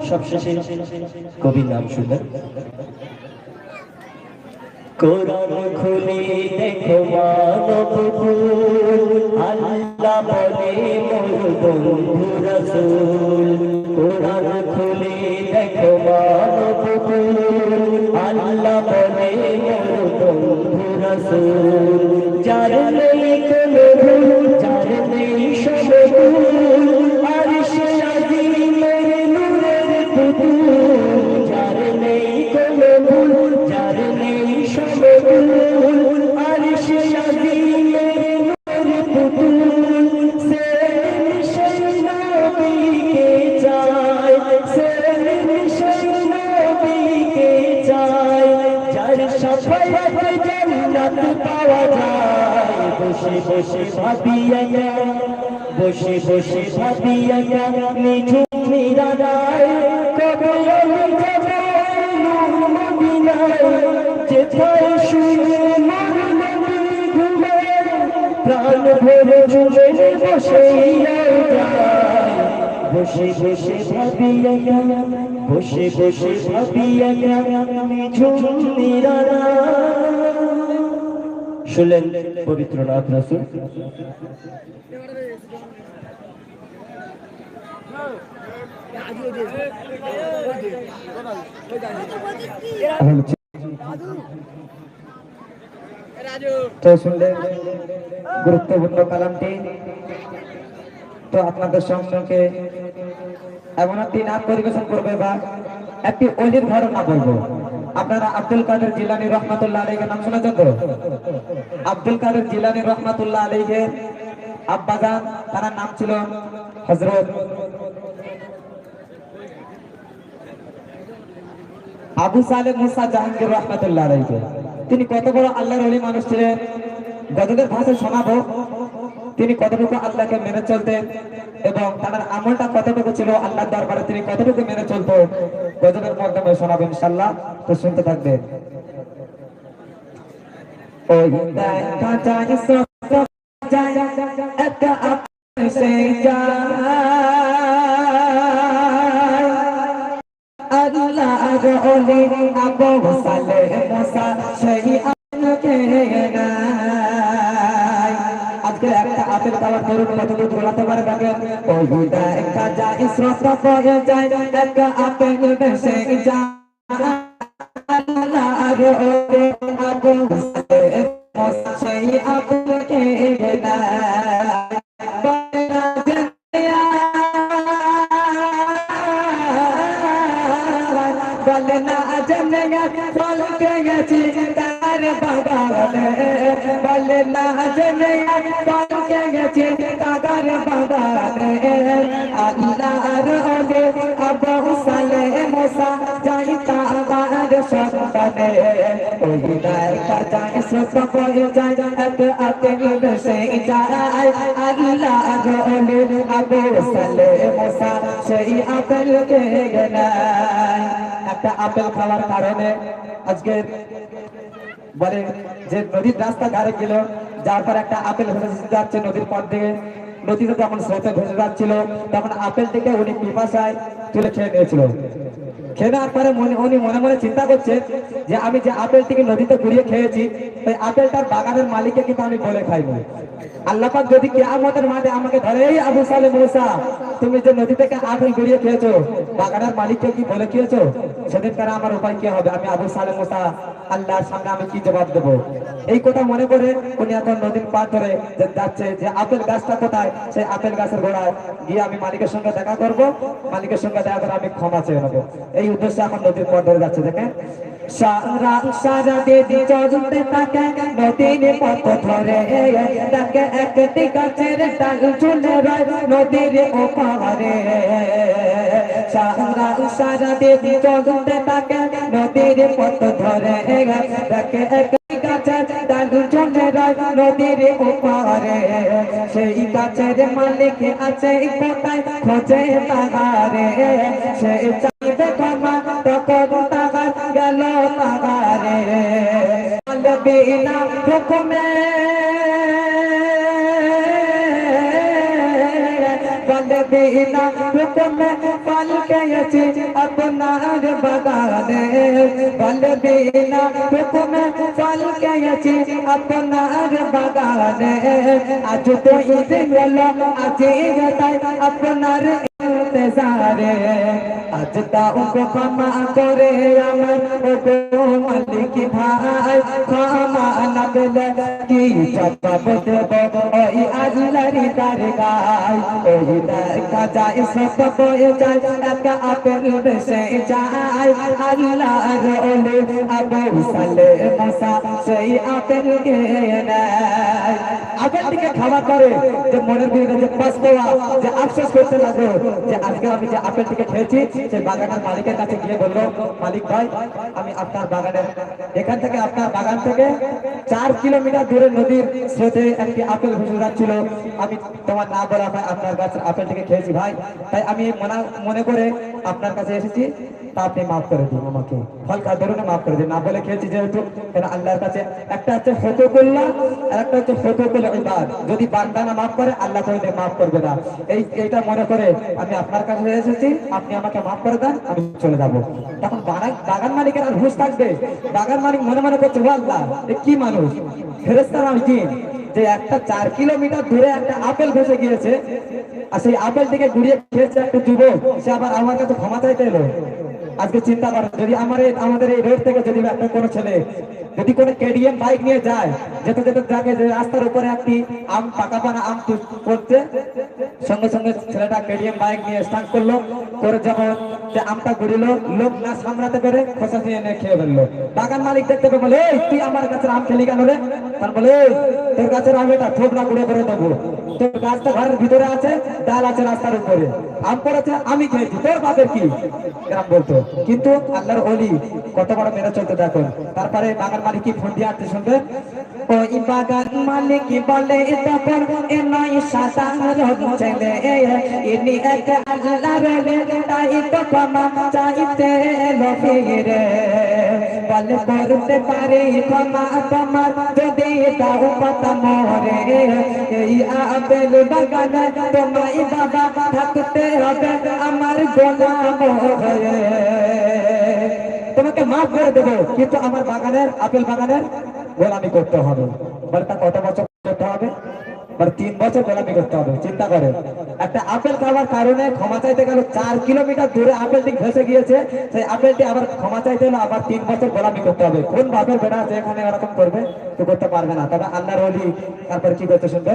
সবশেষে কবির নাম শুনলেন। কোরআন খুলে দেখো মানবকুল আল্লাহ বলে মোর বন্ধু রাসূল। কোরআন খুলে দেখো মানবকুল আল্লাহ বলে মোর বন্ধু রাসূল। যার নেই কোনো ভুল, যার নেই সব ভুল আরশে আজিমের নূরের পুতুল। যার নেই কোনো ভুল, যার নেই সব ভুল আরশে আজিমের নূরের পুতুল। সেই নবীকে চাই, সেই নবীকে চাই যার শাফায়াতে জান্নাত পাওয়া যায়। বসে বসে ভাবি একা, বসে বসে ভাবি একা নিঝুম নিরালায়। কবে আমি যাব নূর মদিনায় যেথায় শুয়ে মোর নবী ঘুমায় প্রাণ ভরে চলে বসেই রোজায়। বসে বসে ভাবি একা, বসে বসে ভাবি একা নিঝুম নিরালায়। শুনলেন পবিত্র নাথ রাসূল।
তো শুনলেন গুরুত্বপূর্ণ কালামটি। তো আপনাদের সম্মুখে এমন একটি নাম পরিবেশন করবে বা একটি অলির ঘটনা বলবো। আপনারা আব্দুল কাদের জিলানী রহমাতুল্লাহ আলাইহির নাম শুনেছেন তো? আব্দুল কাদের জিলানী রহমাতুল্লাহ আলাইহির আব্বাজান তার নাম ছিল হযরত আবু সালেহ মুসা জাহাঙ্গীর রহমাতুল্লাহ আলাইহি। তিনি কত বড় আল্লাহর ওলি মানুষ ছিলেন গজলের ভাষায় শোনাবো তিনি কতটুকু আল্লাহকে মেনে চলতেন এবং তার আমলটা কতটুকু ছিল আল্লাহর দরবারে তিনি কতটুকু মেনে চলতো গজলের মাধ্যমে শোনাবো ইনশাআল্লাহ। তো শুনতে থাকবেন। ওই দেখা যায় সব যায় একটা আপনি সেই আল্লাহ ওলি আবু সালেহ মুসা সেই আল্লাহকে নাই। আজকে একটা আপেল খাওয়ার তরুণ কতটুকু দৌড়াতে পারে দেখেন। ওই দেখা যায় স্রোত বয়ে যায় একটা আপেল ভেসে যায় আল্লাহ ওলি আবু সালেহ মুসা সেই আল্লাহকে নাই। বলে না জনেগা ফল কে গেছি তার বাগানে বলে না জনেগা ফল কে গেছি তার বাগানে আল্লাহর ওলি আবু সালেহ মুসা যাইতা আমার সন্তানে ওই দেখা যায় সব বয়ে যায় এক আপেল ভেসে যায় আল্লাহর ওলি আবু সালেহ মুসা সেই আপেলকে গেলায়। একটা আপেল খাওয়ার কারণে আজকে বলে যে নদীর রাস্তা ধারে গেল যার পর একটা আপেল ভেসে যাচ্ছে নদীর পর থেকে নদীতে যখন স্রোতে ভেসে যাচ্ছিল তখন আপেল থেকে উনি পিপাসায় তুলে খেয়ে নিয়েছিল। খেয়ে নেওয়ার পরে উনি মনে মনে চিন্তা করছে যে আমি যে আপেলটিকে নদীতে ঘুরিয়ে খেয়েছি ওই আপেলটার বাগানের মালিককে কিন্তু আমি বলে খাইনি। আল্লাহ পাক যদি কিয়ামতের মাঠে আমাকে ধরে এই আবু সালেহ মুসা তুমি যে নদী থেকে আপেল ঘুরিয়ে খেয়েছো বাগানের মালিককে কি বলে খেয়েছো সেদিনকার আমার উপায় কি হবে? আমি আবু সালেহ মুসা আল্লাহর সামনে আমি কি জবাব দেবো? এই কথা মনে করে উনি এখন নদীর পার ধরে যাচ্ছে যে আপেল গাছটা কোথায় সেই আপেল গাছের গোড়ায় গিয়ে আমি মালিকের সঙ্গে দেখা করব, মালিকের সঙ্গে দেখা করে আমি ক্ষমা চেয়ে নেবো। এই উদ্দেশ্যে এখন নদীর পর ধরে যাচ্ছে। দেখেন সারা দিদি চলতে থাকে নদীর পথ ধরে তাকে একটি গাছের ডাল ঝুলে রয় নদীর ওপারে সারা দিদি চলতে থাকে নদীর পথ ধরে তাকে একটি গাছের ডাল ঝুলে রয় নদীর ওপারে সেই গাছের মালিক আছে কোথায় খোঁজে তাহারে সে চাইবে ক্ষমা তখন তাহার গেল তাহারে বিনা হুকুমে বিনা হুকুমে ফল খেয়েছি আপনার বাগানে বলে বিনা হুকুমে ফল খেয়েছি আপনার বাগানে আজ তো ঈদ গেল আজ তাই আপনার ইন্তজারে আজ তাও ক্ষমা করে আমার মালিক ভাই ক্ষমা না পেলে কি জবাব দেব ওই আল্লাহর দরগায় ওই দেখা যায় সব বয়ে যায় এক আপেল ভেসে যায় আল্লাহর ওলি আবু সালেহ মুসা সেই আপেলকে নেয়। আপেলটিকে খাওয়া করে যে মনের ভিতরে যে পস্তাওয়া যে আফসোস করতে লাগলো যে আজকে আমি যে আপেলটিকে খেয়েছি সেই বাগানের মালিকের কাছে গিয়ে বললো মালিক ভাই আমি আপনার বাগানের এখান থেকে আপনার বাগান থেকে 4 কিলোমিটার দূরে নদীর স্রোতে একটি আপেল ভেসে যাচ্ছিল আমি তোমার না বলা ভাই আপনার গাছের আপেলটিকে খেয়েছি ভাই তাই আমি মনে করে আপনার কাছে এসেছি তা আপনি মাফ করে দিন আমাকে ফল খাওয়ার ধরুন মাফ করে দিন না বলে খেয়েছি যেহেতু কেন আল্লাহর কাছে একটা হচ্ছে হুকুকুল্লাহ আর একটা হচ্ছে হুকুকুল ইবাদ যদি বান্দা না মাফ করে আল্লাহ তাহলে মাফ করবে না এইটা মনে করে আমি আপনার কাছে এসেছি আপনি আমাকে মাফ করে দেন আমি চলে যাবো। তখন বাগান মালিকের আর হুঁশ থাকবে বাগান মালিক মনে মনে করছে ও আল্লাহ কি মানুষ ফেরেশতা না জিন যে একটা 4 কিলোমিটার দূরে একটা আপেল ভেসে গিয়েছে আর সেই আপেলটিকে ঘুরিয়ে খেয়েছে একটা যুবক সে আবার আমার কাছে ক্ষমা চাইতে এলো। আজকে চিন্তা করেন যদি আমাদের এই রোড থেকে যদি একটা কোনো ছেলে যদি কোনো কেডিএম বাইক নিয়ে যায় যেতে যেতে দেখে যে রাস্তার উপরে একটি আম পাকা পানা আম করছে সঙ্গে সঙ্গে ছেলেটা কেডিএম বাইক নিয়ে স্টার্ট করলো, করে যখন যে আমটা ঘুরিল, লোক না সামলাতে পেরে খোসা দিয়ে এনে খেয়ে ফেললো। বাগান মালিক দেখতে পেয়ে বলে, এই তুই আমার কাছে আম খেলি কেন রে? তার বলে, এই তোর গাছের আম এটা থোবড়া গুঁড়ো করে দেবো, তোর গাছটা ঘরের ভিতরে আছে, ডাল আছে রাস্তার উপরে, আম পড়েছে আমি খেয়েছি, তোর বাপের কি? এরকম বলতো। কিন্তু আল্লাহর ওলি কত বড় মেরে চলতে দেখুন। তারপরে বাগান মালিক কি ফোন দিয়ে আসতে শুনবে, ওই বাগান মালিক বলে তখন এ নয় সাধারণ ছেলে, ইনি এক আল্লাহর ওলি, তাই তো ক্ষমা চাইতে এলো ফিরে। বলে করতে পারি ক্ষমা তোমার যদি দাও পাতা মরে, এই আপেল বাগানে তোমায় বাবা থাকতে হবে আমার গোলাম হয়ে। তোমাকে মাফ করে দেবো, কিন্তু আমার বাগানের আপেল বাগানের গোলামি করতে হবে। বলে তা কত বছর করতে হবে? মানে 3 বছর গোলামি করতে হবে। চিন্তা করে, একটা আপেল খাওয়ার কারণে ক্ষমা চাইতে গেল, 4 কিলোমিটার দূরে আপেলটি ভেসে গিয়েছে, সেই আপেলটি আবার ক্ষমা চাইতে হলো, আবার 3 বছর গোলামি করতে হবে। কোন বাপের বেটা আছে এখানে এরকম করবে? তো করতে পারবে না। তবে আল্লাহর ওলি তারপর কি করতে শুনবে,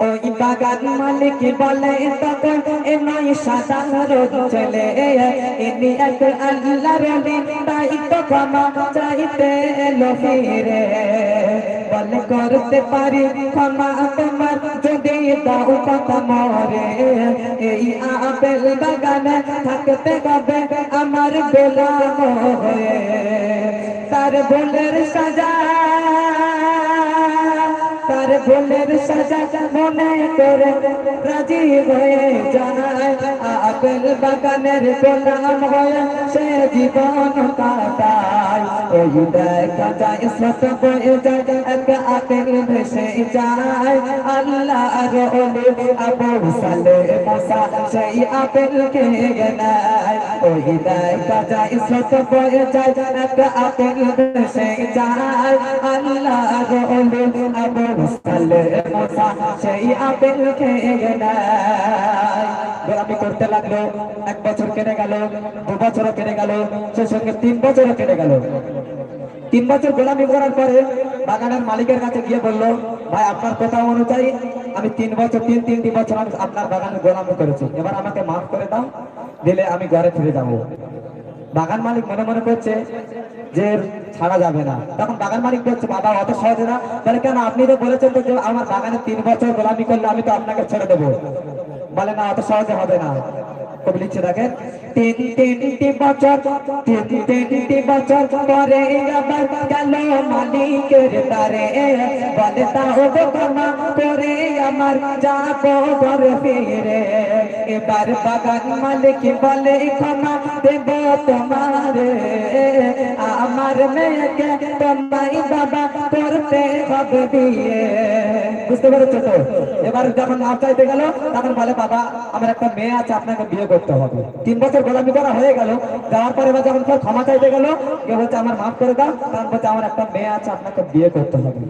ওই বাগান মালিক বলে তখন এ নয় সাধারণ ছেলে, ইনি এক আল্লাহর ওলি, তাই তো ক্ষমা চাইতে এলো ফিরে। বলে করতে পারি ক্ষমা তোমার যদি দাও পাতা মরে, এই আপেল বাগানে থাকতে হবে আমার গোলাম হয়ে। তার ভুলের সাজা, তার ভুলের সাজা মনে করে রাজি হয়ে যায়, আপেল বাগানের গোলাম হয়ে সে জীবন কাটায়। ওই দেখা যায় স্রোত বয়ে যায়, এক আপেল ভেসে যায়, আল্লাহর ওলি আবু সালে মুসা সেই আপেল খেয়ে নেয়। ওই দেখা যায় স্রোত বয়ে যায়, এক আপেল ভেসে যায়, আল্লাহর ওলি আবু সালে মুসা সেই আপেল খেয়ে নেয়। গোলামি করতে লাগলো, 1 বছর কেটে গেল, 2 বছরও কেটে গেল, সে সঙ্গে 3 বছরও কেটে গেল। 3 বছর গোলামি করার পরে বাগানের মালিকের কাছে গিয়ে বললো, ভাই আপনার কথা অনুযায়ী আমি 3 বছর 3টি বছর আমি আপনার বাগানে গোলামি করেছি, এবার আমাকে মাফ করে দাও, দিলে আমি ঘরে ফিরে যাবো। বাগান মালিক মনে মনে করছে যে ছাড়া যাবে না। তখন বাগান মালিক বলছে, বাবা অত সহজে না। বলে কেন? আপনি তো বলেছেন তো যে আমার বাগানে 3 বছর গোলামি করলে আমি তো আপনাকে ছেড়ে দেবো। বলে না, অত সহজে হবে না। কবি লিখছে দেখেন, 3টি বছর পরে আবার গেল মালিকের তারে, বলে তাও ক্ষমা করে আমার যাবো ঘরে ফিরে। এবার বাগান মালিক বলে ক্ষমা দেব তোমারে, আমার মেয়েকে তোমায় বাবা করতে হবে বিয়ে। বুঝতে পেরেছো তো? এবার যখন মাপ চাইতে গেল তখন বলে, বাবা আমার একটা মেয়ে আছে, আপনাকে বিয়ে করতে হবে। 3 বছর গোলামি করা হয়ে গেল, যাওয়ার পরে এবার যখন ক্ষমা চাইতে গেল, কেউ বলছে আমার মাফ করে দাও, তখন বলছে আমার একটা মেয়ে আছে, আপনাকে বিয়ে করতে হবে।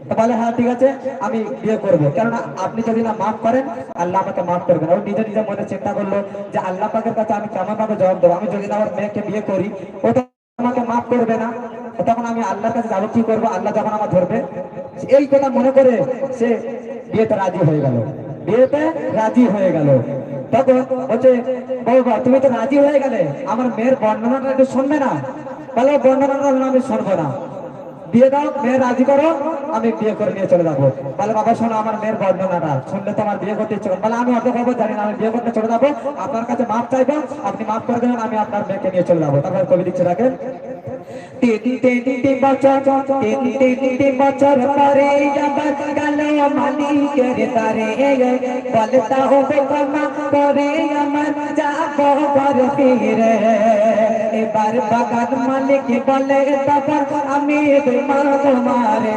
তো বলে হ্যাঁ ঠিক আছে আমি বিয়ে করবো, কেননা আপনি যদি না মাফ করেন আল্লাহ আমাকে মাফ করবেন। ও নিজে নিজে মনে চিন্তা করলো যে আল্লাহ পাকের কাছে আমি কেমন ভাবে জবাব দেবো, আমি যদি না আমার মেয়েকে বিয়ে করি ও তো আমাকে মাফ করবে না, তখন আমি আল্লাহর কাছে যাবো কি করবো, আল্লাহ যখন আমার ধরবে। এই কথা মনে করে সে বিয়েতে রাজি হয়ে গেল, বিয়েতে রাজি হয়ে গেল। তখন হচ্ছে, বাবা তুমি তো রাজি হয়ে গেলে, আমার মেয়ের বর্ণনাটা একটু শুনবে না? বলো বর্ণনাটা আমি শুনবো না, বিয়ে দাও, মেয়ে রাজি করো, আমি বিয়ে করে নিয়ে চলে যাবো। বলে বাবা শোনো, আমার মেয়ের বর্ণনাটা শুনলে তোমার বিয়ে করতে ইচ্ছে করে। বলে আমি অত খবর জানি না, আমি বিয়ে করতে চলে যাবো, আপনার কাছে মাপ চাইবো, আপনি মাফ করে দেবেন, আমি আপনার মেয়েকে নিয়ে চলে যাবো। তারপর কবি লিখছে দেখেন, 3টি বছর পরে আবার গেল মালিকের তারে, বলে তাও ক্ষমা করে আমার যাবো ঘরে ফিরে। এবার বাগান মালিক বলে তখন আমি তোমারে,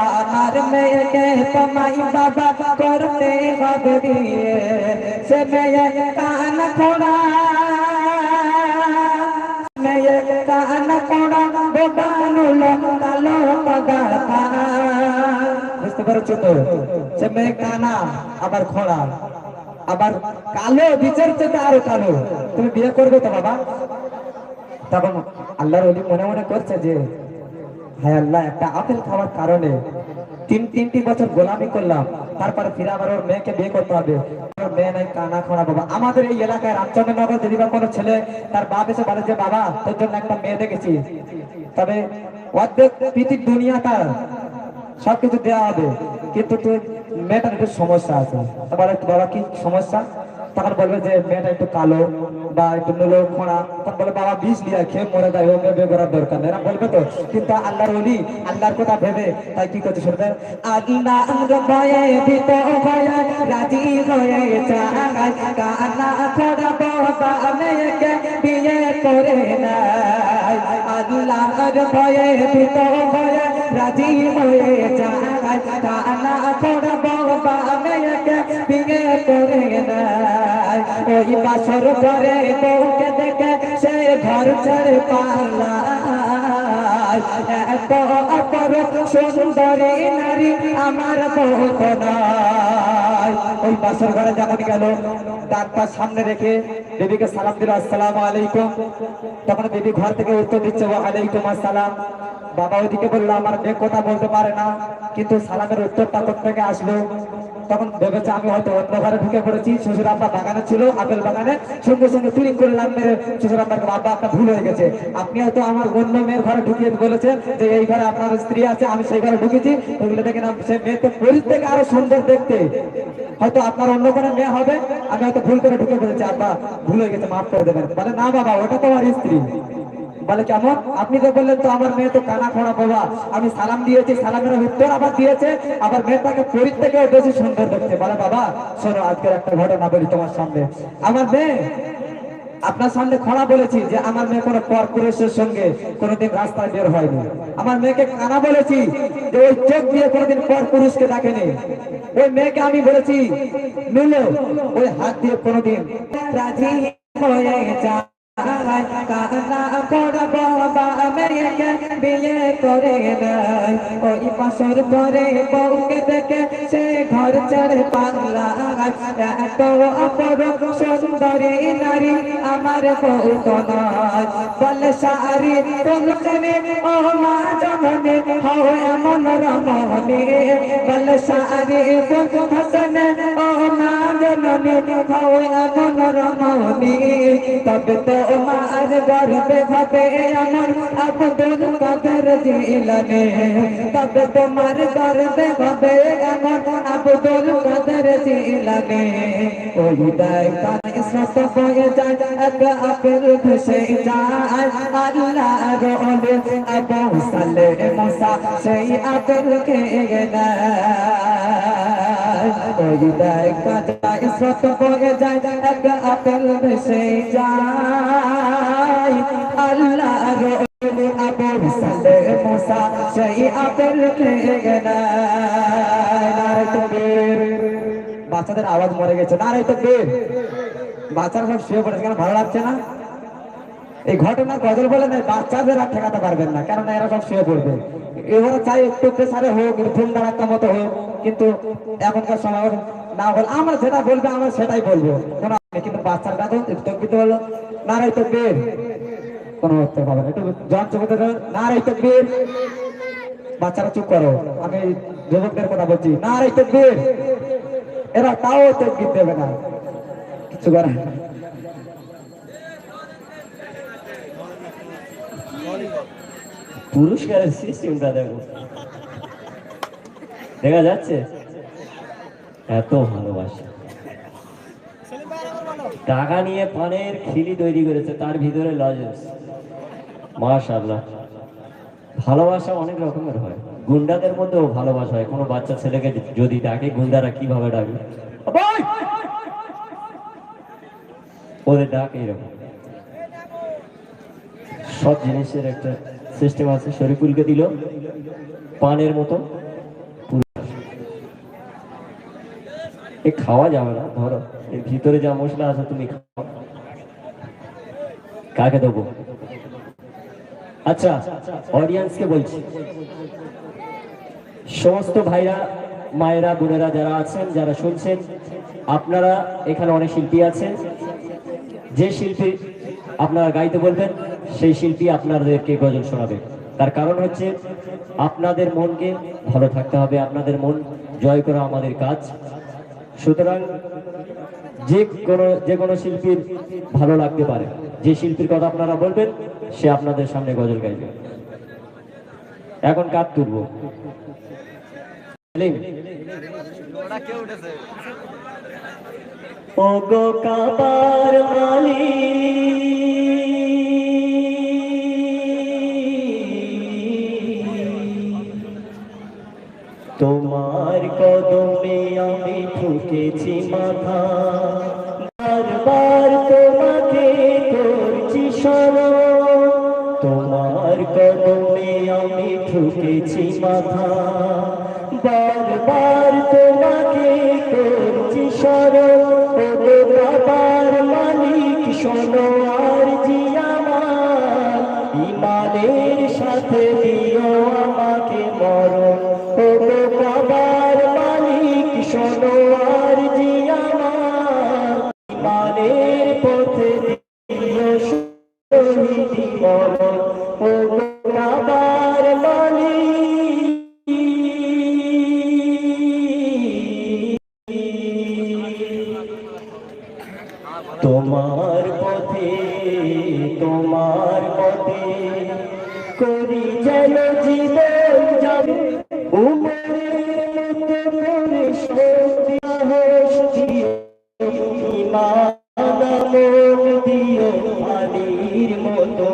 আমার মেয়েকে তোমায় বাবা করতে হবে বিয়ে। সে মেয়ে কান খোড়া, মেয়ে কান খোড়া বোবানুলো কালো পগাতা। বুঝতে পারছো তো? সে মেয়ে কানা আবার খোড়া আবার কালো, বিচার চেতে আরো কালো। তুমি বিয়ে করবে তো বাবা? তখন আল্লাহর ওলি মনে মনে করছে যে হায় আল্লাহ, একটা আপেল খাওয়ার কারণে 3টি বছর গোলামি করলাম, তারপরে ফিরে আবার ওর মেয়েকে বিয়ে করতে হবে। ওর মেয়ে নাই কানা খোড়া বাবা। আমাদের এই এলাকায় রামচন্দ্রনগর যদি বা কোনো ছেলে তার বাপ এসে বলে যে বাবা তোর জন্য একটা মেয়ে দেখেছি, তবে অর্ধেক পৃথিবীর দুনিয়া তার সবকিছু দেওয়া হবে, কিন্তু তুই মেয়েটার একটু সমস্যা আছে। তারপরে বাবা কি সমস্যা? তখন বলবে যে মেয়েটা একটু কালো বা একটু নুলো খোঁড়া। তখন বলে বাবা বিষ লিয়া খেয়ে মরে যায়, ও মেয়ে বিয়ে করার দরকার নেই, এরা বলবে তো। কিন্তু আল্লাহর ওলি আল্লাহর কথা ভেবে তাই কি করছে শুনবেন, আল্লাহর ভয়ে ভীত হয়ে রাজি হয়ে যায়, কানা খোড়া বাবা মেয়েকে বিয়ে করে নেয়। আল্লাহর ভয়ে ভীত হয়ে রাজি হয়ে যায়, কানা খোড়া বাবা মেয়েকে বিয়ে করে নেয়। ওই বাসর ঘরে বউকে দেখে সে ঘর ছেড়ে পালায়, এত অপরূপ সুন্দরী নারী আমার বউ তো নয়। ওই বাসর ঘরে যখন গেল, ডান পা সামনে রেখে বিবিকে সালাম দিল, আসসালামু আলাইকুম। তখন বিবি ঘর থেকে উত্তর দিচ্ছে, ওয়া আলাইকুম আসসালাম। বাবা ওইদিকে বললো আমার মেয়ে কথা বলতে পারে না, কিন্তু সালামের উত্তরটা কোথা থেকে আসলো? তখন ভেবেছে আমি হয়তো অন্য ঘরে ঢুকে পড়েছি। শ্বশুর আব্বা বাগানে ছিল, আপেল বাগানে, সঙ্গে সঙ্গে তুলিং করে লাভ মেরে শ্বশুর আব্বাকে আব্বা একটা ভুল হয়ে গেছে, আপনি হয়তো আমার অন্য মেয়ের ঘরে ঢুকিয়ে বলেছেন যে এই ঘরে আপনার স্ত্রী আছে, আমি সেই ঘরে ঢুকেছি। ওগুলো দেখে না সে মেয়ে তো পরির থেকে আরো সুন্দর দেখতে, হয়তো আপনার অন্য কোনো মেয়ে হবে, আমি হয়তো ভুল করে ঢুকে পড়েছি, আব্বা ভুল হয়ে গেছে, মাফ করে দেবেন। বলে না বাবা ওটা তোমার স্ত্রী। বলে কেমন? আপনি তো বললেন তো আমার মেয়ে তো কানা খোড়া বাবা, আমি সালাম দিয়েছি, সালামের উত্তর আবার দিয়েছে, আবার মেয়েটাকে পরীর থেকেও বেশি সুন্দর দেখতে। বলে বাবা শোনো, আজকের একটা ঘটনা বলি তোমার সামনে। আমার মেয়ে আপনার সামনে খোড়া বলেছি যে আমার মেয়ে কোনো পর পুরুষের সঙ্গে কোনোদিন রাস্তায় বের হয়নি। আমার মেয়েকে কানা বলেছি যে ওই চোখ দিয়ে কোনোদিন পর পুরুষকে দেখেনি। ওই মেয়েকে আমি বলেছি নুলো, ওই হাত দিয়ে কোনোদিন রাজি হয়ে যা, কানা খোড়া বাবা মেয়েকে বিয়ে করে নেয়। ওই বাসর ঘরে বউকে দেখে সে ঘর ছেড়ে পালায়, এত অপরূপ সুন্দরী নারী আমার বউ তো নয়। বলে সারি তুলসিনী ও মা জননী হও এমন রমণী, বলে সারি তুলসিনী ও মা জননী হও এমন রমণী, তবে তো মার গর্বে হবে আমার আব্দুল কাদের জিলানী, তবে তোমার গর্বে হবে আমার আব্দুল কাদের জিলানী। ওই দেখা ইসরাত হয়ে যায়, এক আপেল ভেসে যায়, আল্লাহর ওলি আবু সালে মুসা সেই আপেল খেয়ে নেয়। ওই দেখা যায় ইসরাত হয়ে যায়, এক আপেল ভেসে যায়, আল্লাহর ওলি আবু সালে মুসা সেই আপেল খেয়ে নেয়। নারে তাকবীর। বাচ্চাদের আওয়াজ মরে গেছে, নারে তাকবীর। বাচ্চারা সব শুয়ে পড়েছে, কেন ভালো লাগছে না? এই ঘটনা গজল বলে না, বাচ্চাদের আর ঠেকাতে পারবেন না, কেননা এরা সব শুয়ে পড়বে। এবারে চাই একটু প্রেসারে হোক, ধুম ধারাক্কা মতো হোক, কিন্তু এখনকার সময় না বল, আমরা যেটা বলবে আমরা সেটাই বলবো, কোনো কিন্তু বাচ্চার কাছে তকবির বললো নারে তাকবীর, কোনো উত্তর পাবে না। একটু জন চোখে নারে তাকবীর। বাচ্চারা চুপ করো, আমি যুবকদের কথা বলছি, নারে তাকবীর। এরা তাও তকবির দেবে না, কিছু করে।
পুরস্কারের সিস্টেমটা দেখো, দেখা যাচ্ছে এত ভালোবাসা। টাকা নিয়ে পানের খিলি তৈরি করেছে, তার ভিতরে লজেন্স। মাশাআল্লাহ, ভালোবাসা অনেক রকমের হয়, গুন্ডাদের মধ্যেও ভালোবাসা হয়। কোনো বাচ্চা ছেলেকে যদি ডাকে, গুন্ডারা কিভাবে ডাকবে, ওদের ডাক এইরকম। সব জিনিসের একটা সিস্টেম আছে। শরীফুলকে দিল পানের মতো, এ খাওয়া যাবে না, ধরো এর ভিতরে যা মশলা আছে তুমি খাও। কাকে দেবো? আচ্ছা, অডিয়েন্সকে বলছি, সমস্ত ভাইরা, মায়েরা, বোনেরা যারা আছেন, যারা শুনছেন, আপনারা এখানে অনেক শিল্পী আছেন। যে শিল্পী আপনারা গাইতে বলবেন, সেই শিল্পী আপনাদেরকে গজল শোনাবে। তার কারণ হচ্ছে আপনাদের মনকে ভালো থাকতে হবে, আপনাদের মন জয় করা আমাদের কাজ। সুতরাং যে কোনো শিল্পীর ভালো লাগতে পারে, যে শিল্পীর কথা আপনারা বলবেন সে আপনাদের সামনে গজল গাইবে। এখন কাজ তুলব। ও গো কাবার তোমার কদমে আমি ঠুকেছি মাথা, বারবার তোমাকে করছি স্মরণ। তোমার কদমে আমি ঠুকেছি মাথা, বারবার তোমাকে করছি স্মরণ। ও গো কাবার মালিক শোনো আর জি আমার, ইমানের সাথে দিও আমাকে মরণ। ও গো কাবার মালিক শোনো আর জি আমার, ইমানের পথে দিও শহীদি মরণ। ও গো কাবার মালিক তোমার পথে করি যেন জীবন যাবে, উমরের মতো করে সাহস দিও, ঈমান আমল দিও আলীর মতো,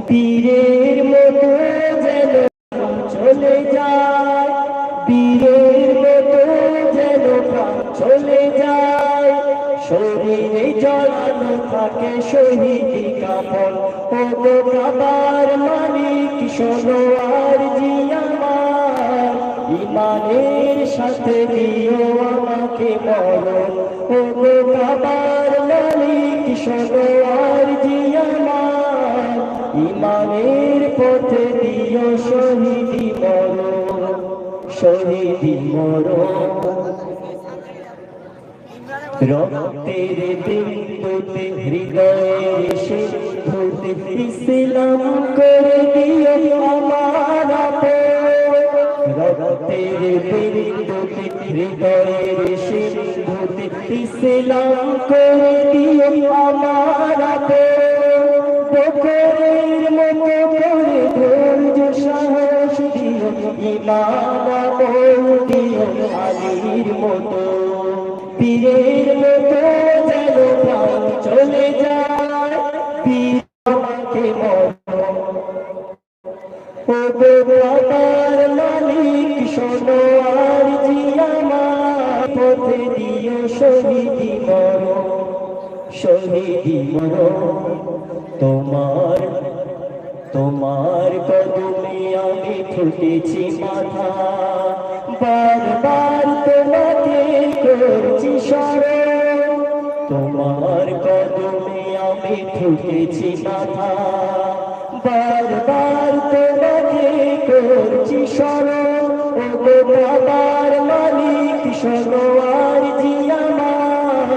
বীরের মতো যেন চলে যায়, বীরের মতো যেন প্রাণ চলে যায়, শরীরে জড়ানো থাকে শহীদি কাফন। ও গো কাবার মালিক শোনো আর জি আমার, ইমানের সাথে দিও আমাকে মরণ। ও গো কাবার মালিক শোনো আর জি আমার, ইমানের পথে দিও শহীদি মরণ, শহীদি মরণ। রক্তের বিন্দুতে হৃদয়ের সিন্ধুতে ইসলাম করে দিও আমার আপন। রক্তের বিন্দুতে হৃদয়ের সিন্ধুতে ইসলাম করে দিও আমার আপন। বকরের মতো করে ধৈর্য সাহস দিও, ঈমান আমল দিও আলীর মতো, পীরের মতো যেন প্রাণ চলে যায়, পীর আমাকে মরণ। ও গো কাবার মালিক শোনো আর জি আমার, পথে দিও শহীদি মরণ, শহীদি মরণ। তোমার কদমে আমি ঠুকেছি মাথা, বারবার তোমাকে করছি স্মরণ। তোমার কদমে আমি ঠুকেছি মাথা, বারবার তোমাকে করছি স্মরণ। ও গো কাবার মালিক শোনো আর জি আমার,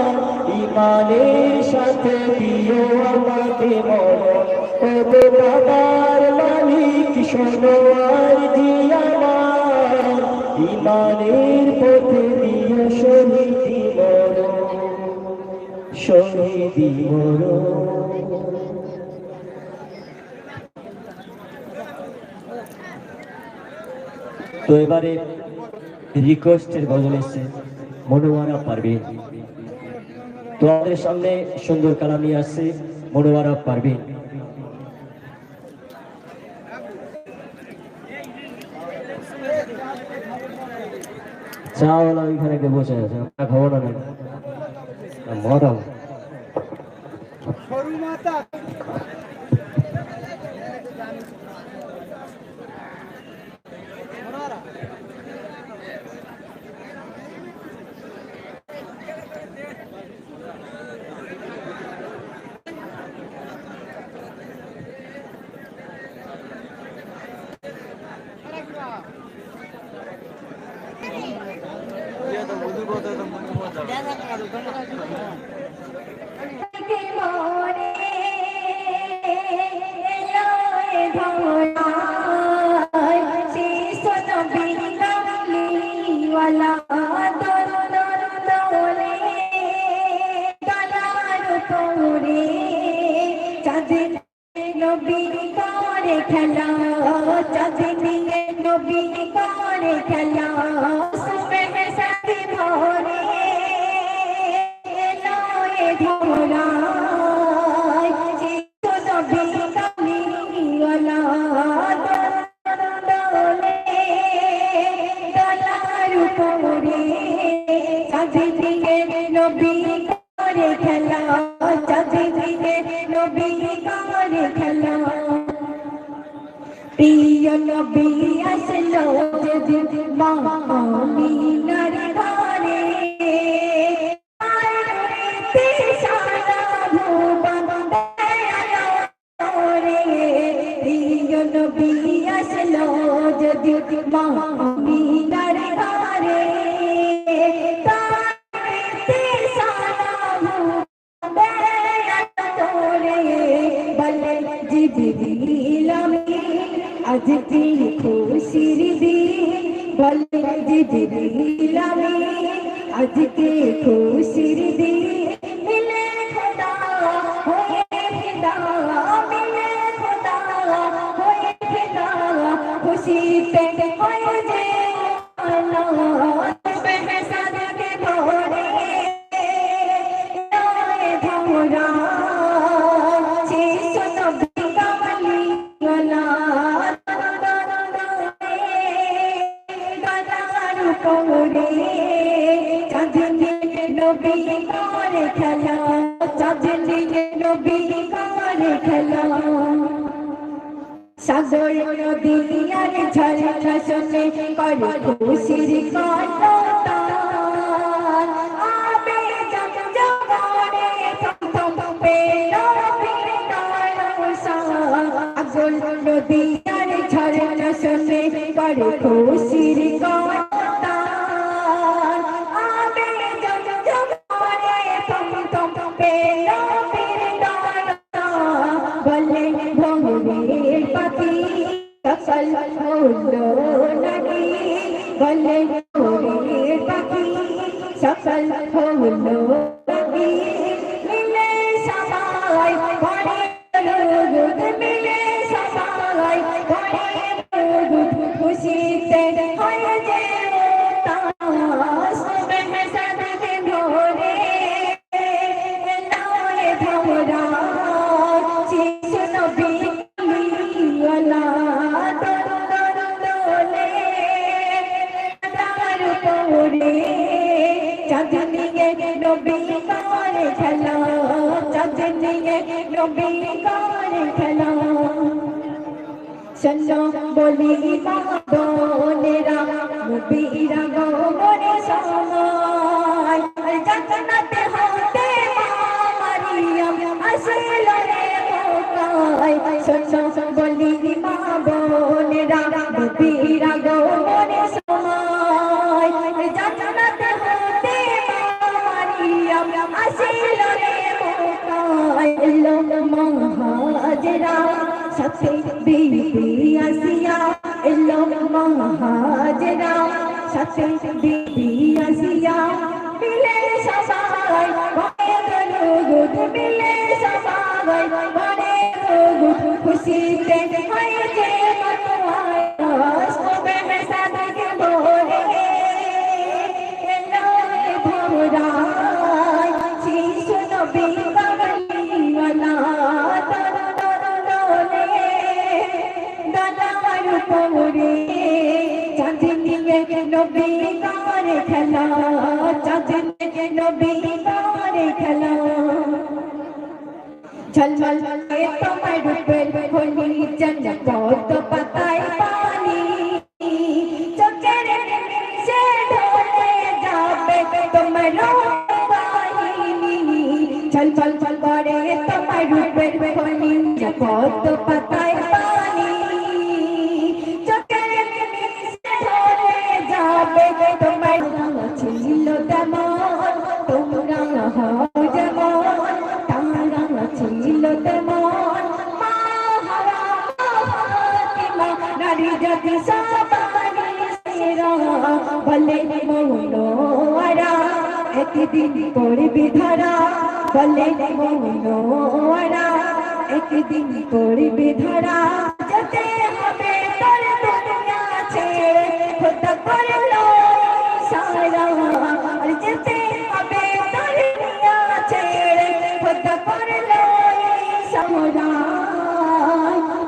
ইমানের সাথে দিও আমাকে মরণ। ও গো কাবার মালিক শোনো আর জি আমার, ইমানের পথে দিও শহীদি মরণ, শহীদি মরণ। তো এবারে রিকোয়েস্টের গজল এসছে মনোয়ারা পারবেন। তো আমাদের সামনে সুন্দর কালাম নিয়ে আসছে মনোয়ারা পারবেন। চাওয়ালা ওইখানে বসে আছে, খাবো না মরাও।
নবী করে খেলা চাঁদ নিয়ে নবী করে খেলা সুবেহ সাথী ভোরে লয়ে ধরায় চিত্ত নবী কামিওয়ালা দোলে দলার উপরে চাঁদ নিয়ে নবী করে খেলা চাঁদ নিয়ে নবী করে খেলা প্রিয় নবী আসলো যেদিন মা আমিনার ঘরে আরতে সারা ভুবন দয়ারে প্রিয় নবী আসলো যেদিন মা আমিনার ঘরে আরতে সারা ভুবন দয়ারে বলে জিবরিল আজকে খুশির দিন বলে জিবরিল আজকে খুশির দিন মিলে খোদা হয়ে ফিদা মিলে খোদা হয়ে ফিদা খুশিতে হয়ে যে বেহসাদকে ভরে লয়ে ধরা শিশু নবী কামলিওয়ালা নবী করে খেলা চাঁদ নিয়ে নবী করে খেলা সাগর নদী আর ঝর্ণা শুনে করে খুশির কলতান আবে জগজগরে থম থম পেল সাগর নদী আর ঝর্ণা শুনে করে খুশির কলতান আবে জগজগরে থম থম পেল বলে ভোরের পাখি সকাল হলো নাকি বলে ভোরের পাখি সকাল হলো নাকি মিলে সবাই ঘরে রোদ মিলে সবাই ঘরে রোদ খুশিতে হয়ে যে বেহসাদকে ভোরে লয়ে ধরা শিশু নবী কামিওয়ালা দোলে তার উপরে চাঁদ নিয়ে নবী করে খেলা চাঁদ নিয়ে নবী করে খেলা শোনো বলি মা বোনেরা নবীরা গোবরে সময় জান্নাতে হতে মা মারিয়াম আসল রে কোকাই শোনো বলি মা বোনেরা নবীরা গোবরে সময় জান্নাতে হতে মা মারিয়াম আসল রে কোকাই এলো মহাজরা সাথে বিবি আসিয়া এলো মহাজরা সাথে বিবি আসিয়া মিলে সবাই ঘরে রোদ মিলে সবাই ঘরে রোদ খুশিতে হয়ে যে বেহসাদকে ভোরে লয়ে ধরা শিশু নবী কামলিওয়ালা উপরে চাঁদ নিয়ে নবী করে খেলা চাঁদ নিয়ে নবী করে খেলা ঝলমল তোমার রূপের খনি জন্নত পাতায় পানি চোখের নিচে ঢলে যাবে তোমার বাহিনী ঝলমল করে তোমার রূপের খনি জগত পাতায় পানি তোমার ছিল তেমন তোমরা হও যেমন তারা ছিল তেমন মা হারা ফাতিমা নারী জাতি সবারই সেরা বলে মনোয়ারা একদিন পড়বি ধরা বলে মনোয়ারা একদিন পড়বে ধরা যেতে হবে তোর দুনিয়া ছেড়ে খোদা করলো ইশারা আর যেতে হবে তোর দুনিয়া ছেড়ে খোদা করলো ইশারা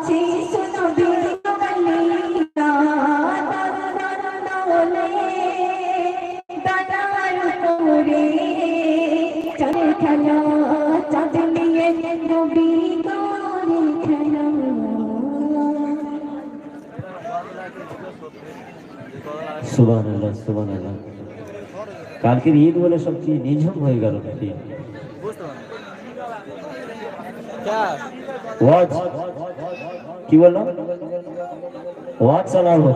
শিশু নবী গলিয়া দাদার উপরে চলে খেলা চাঁদ নিয়ে নবী করে খেলা
সুবহানাল্লাহ সুবহানাল্লাহ। কালকের ঈদ বলে সবচেয়ে নিঝুম হয়ে গেল নাকি? ওয়াজ কি বললাম? ওয়াজ চালাবো,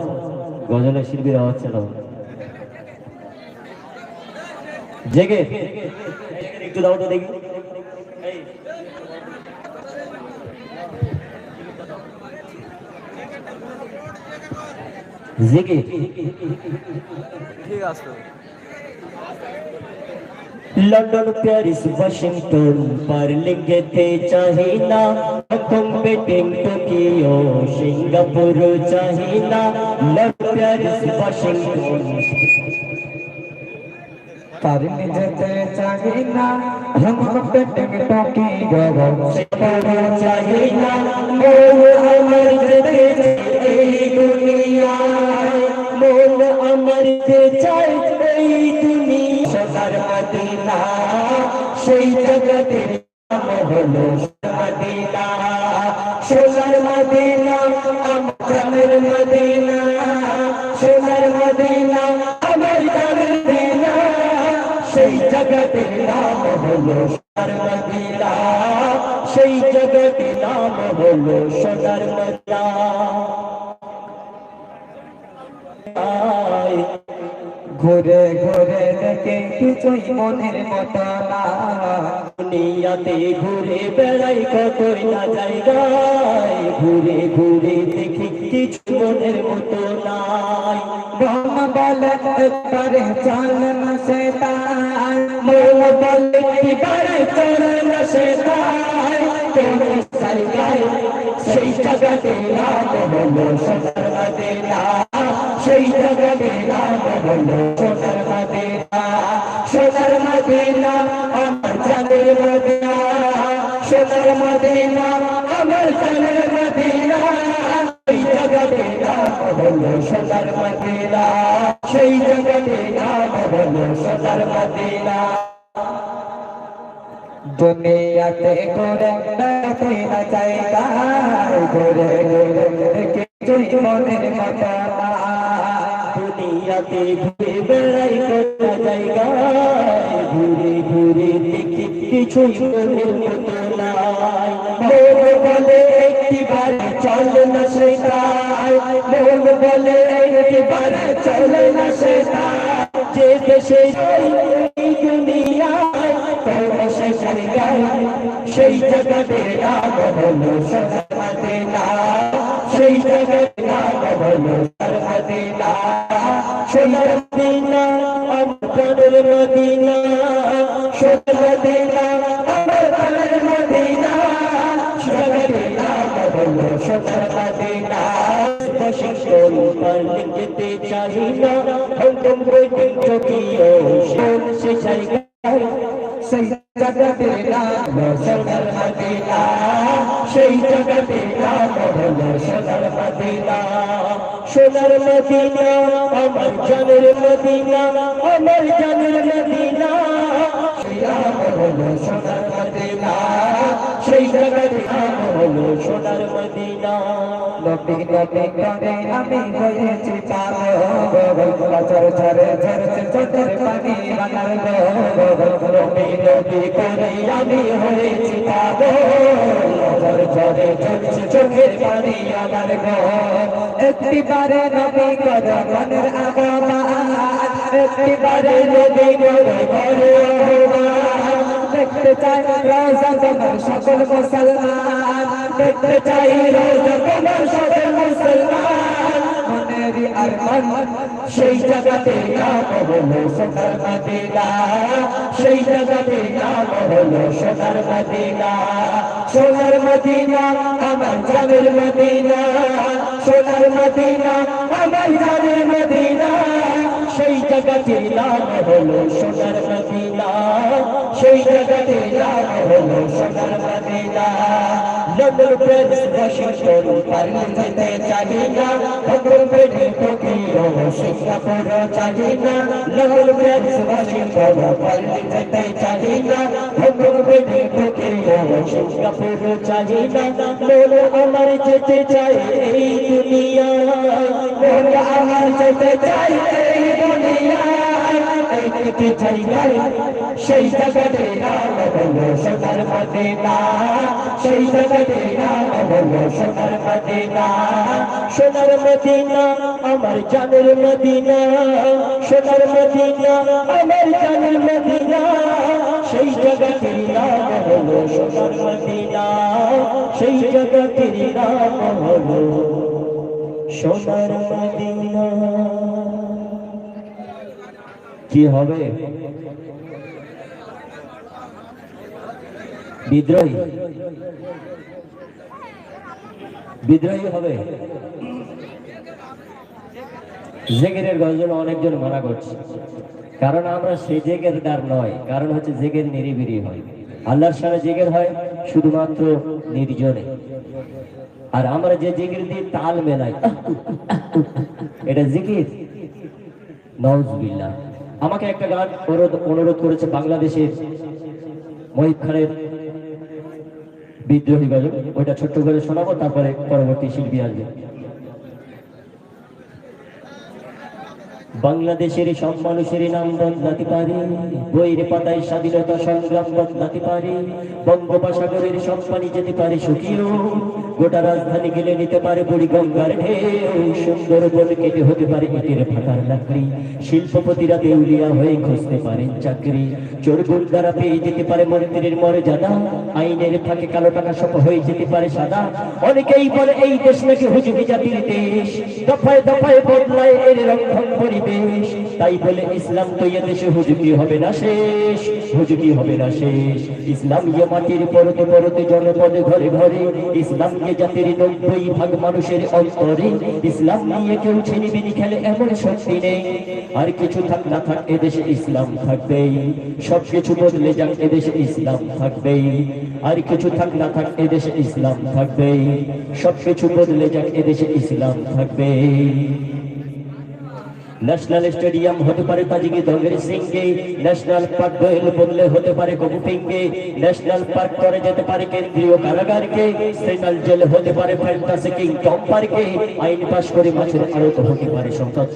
গজলের শিল্পীর আওয়াজ চালাবো। জেগে একটু দাও তো দেখি। জেগে
ঠিক আছে।
लंदन पेरिस वाशिंगटन बर्लिन थे चाइना बेटिंग Tokyo Singapore China London Paris Washington
पारिन जेते चाहिना हम बेटिंग टोकियो सिंगापुर
चाइना मोल अमर जेते दुनिया मोल अमर जेते दुनिया সোনার মদিনা সেই জগতের নাম হলো মদিনা সোনার মদিনা আমার জানের মদিনা সোনার মদিনা আমার জানের মদিনা সেই জগতের নাম হলো সোনার মদিনা সেই জগতের নাম হলো সোনার মদিনা
ঘুরে ঘুরে দেখে কিছুই মনের মতো না
দুনিয়াতে ঘুরে বেড়াই কতই না জায়গায় ঘুরে ঘুরে দেখি কিছু মনের মতো নাই
ব্রহ্ম বলে একবারে চল না সেতাই
মন বলে একবারে চল না সেতাই তোমার জায়গায় সেই জগতে নাম হলো সোনার মদিনা সেই জগতে নাম হলো সোনার মদিনা সোনার মদিনা আমার জানের মদিনা সোনার মদিনা আমার জানের মদিনা সেই জগতে নাম হলো সোনার মদিনা সেই জগতে নাম হলো সোনার মদিনা
দুনিয়াতে ঘুরে বেড়াতে না জায়গা ঘুরে ঘুরে দেখে কিছুই মনের মতো না
দুনিয়াতে ঘুরে বেড়াই কত জায়গায় ঘুরে ঘুরে দেখি কিছুই মনের মতো নাই মন বলে একটিবার চল না সেটাই মন বলে একটিবার চল না সেটাই যে দেশে যাই এই দুনিয়ায় তোমরা সে জায়গায় সেই জগতে নাম হলো সোনার মদিনা সেই জগতে নাম হলো সোনার মদিনা সোনার মদিনা আমার প্রাণের মদিনা সোনার মদিনা আমার প্রাণের মদিনা জগতে নাম হলো সোনার মদিনা ওয়াশিংটন বার্লিন যেতে চাই না হংকং বেজিং টোকিও সে জায়গায়
সেই জগতে নাম
সোনার মদিনা সেই জগতে নাম হলো সোনার মদিনা সোনার মদিনা আমার জানের মদিনা আমার জানের মদিনা সেই নাম হলো সোনার মদিনা সেই জগতে নাম হলো সোনার মদিনা
নবী নবী করে আমি হয়েছি পাগল বছর ঝরে ঝরছে চোখের পানি বানার
নবী নবী করে আমি হয়েছি পাগল বছর ঝরে ঝরছে চোখের পানি আমার গো
একটিবারে নবী করে মনের আগমন
একটিবারে নবী করে ঘরে আহ্বান
দেখতে চাই রোজা তোমার সকল মুসলমান
দেখতে চাই রোজা তোমার সকল মুসলমান
মনেরই আরমান
সেই জগতে নাম হলো সোনার মদিনা সেই জগতে নাম হলো সোনার মদিনা
সোনার মদিনা আমার জানের মদিনা সোনার মদিনা আমার জানের মদিনা সেই জায়গাটির নাম হলো সোনার মদিনা সেই জায়গাটির নাম হলো সোনার মদিনা লন্ডন প্যারিস ওয়াশিংটন পারিস যেতে চাই না লন্ডন প্যারিস টোকিও সিঙ্গাপুর চাই না লন্ডন প্যারিস ওয়াশিংটন পারিস যেতে চাই না লন্ডন প্যারিস টোকিও সিঙ্গাপুর চাই না বলে আমার যেতে চাই এই দুনিয়া বলে আমার যেতে চাই এই দুনিয়া যেতে চাই সেই জায়গাতে নাম হলো সোনার মদিনা সেই জায়গাতে নাম হলো সোনার মদিনা সোনার মদিনা আমার জানের মদিনা সোনার মদিনা আমার জানের মদিনা সেই জায়গাটির নাম হলো সোনার মদিনা সেই জায়গাটির নাম হলো সোনার মদিনা কি হবে বিদ্রোহী বিদ্রোহী হবে জেগেরের গজল অনেকজন মানা করছে কারণ আমরা সে জেগের ডার নয় কারণ হচ্ছে জেগের নিরিবিরি হয় আল্লাহর সামনে জেগের হয় শুধুমাত্র নির্জনে আর আমরা যে জিকির দিয়ে তাল মেলাই এটা জিকির নাউজুবিল্লাহ আমাকে একটা গান অনুরোধ করেছে বাংলাদেশের মহিব খানের বিদ্রোহী গজল ওইটা ছোট্ট করে শোনাবো তারপরে পরবর্তী শিল্পী আসবে বাংলাদেশের সব মানুষের নাম বদলাতে পারে বইয়ের পাতায় স্বাধীনতা সংগ্রাম বদলাতে পারে বঙ্গোপসাগরের সব পানি যেতে পারে শুকিয়েও গোটা রাজধানী গেলে নিতে পারে বুড়ি গঙ্গার ঢেউ সুন্দরবন কেটে হতে পারে ইটের ফাটার লাকড়ি শিল্পপতিরা দেউলিয়া হয়ে খুঁজতে পারেন চাকরি চোর গুন্ডারা পেয়ে যেতে পারে মন্দিরের মর্যাদা আইনের ফাঁকে কালো টাকা সব হয়ে যেতে পারে সাদা অনেকেই বলে এই দেশ নাকি হুজুরি জাতির দেশ দফায় দফায় বদলায় এর রক্ষণ পরিবেশ তাই বলে ইসলাম তো এ দেশে হুজুকি হবে না শেষ হুজুকি হবে না শেষ ইসলাম ইয়ে মাটির পরতে পরতে জনপদে ঘরে ঘরে ইসলাম ইয়ে জাতির 90% মানুষের অন্তরে ইসলাম নিয়ে কেউ ছিনিবিনি খেলে এমন শক্তি নেই আর কিছু থাক না থাক এদেশে ইসলাম থাকবেই সবকিছু বদলে যাক এদেশে ইসলাম থাকবেই আর কিছু থাক না থাক এদেশে ইসলাম থাকবেই সবকিছু বদলে যাক এদেশে ইসলাম থাকবেই ন্যাশনাল স্টেডিয়াম হতে পারে তাজিকে দঙ্গের সিংহে ন্যাশনাল পার্ক দোয়েল বদলে হতে পারে কবুপিংকে ন্যাশনাল পার্ক করে যেতে পারে কেন্দ্রীয় কারাগারকে সেন্ট্রাল জেল হতে পারে ফ্যান্টাসি কিংডম পার্কে আইন পাশ করে মাছের আড়ত হতে পারে সংসদ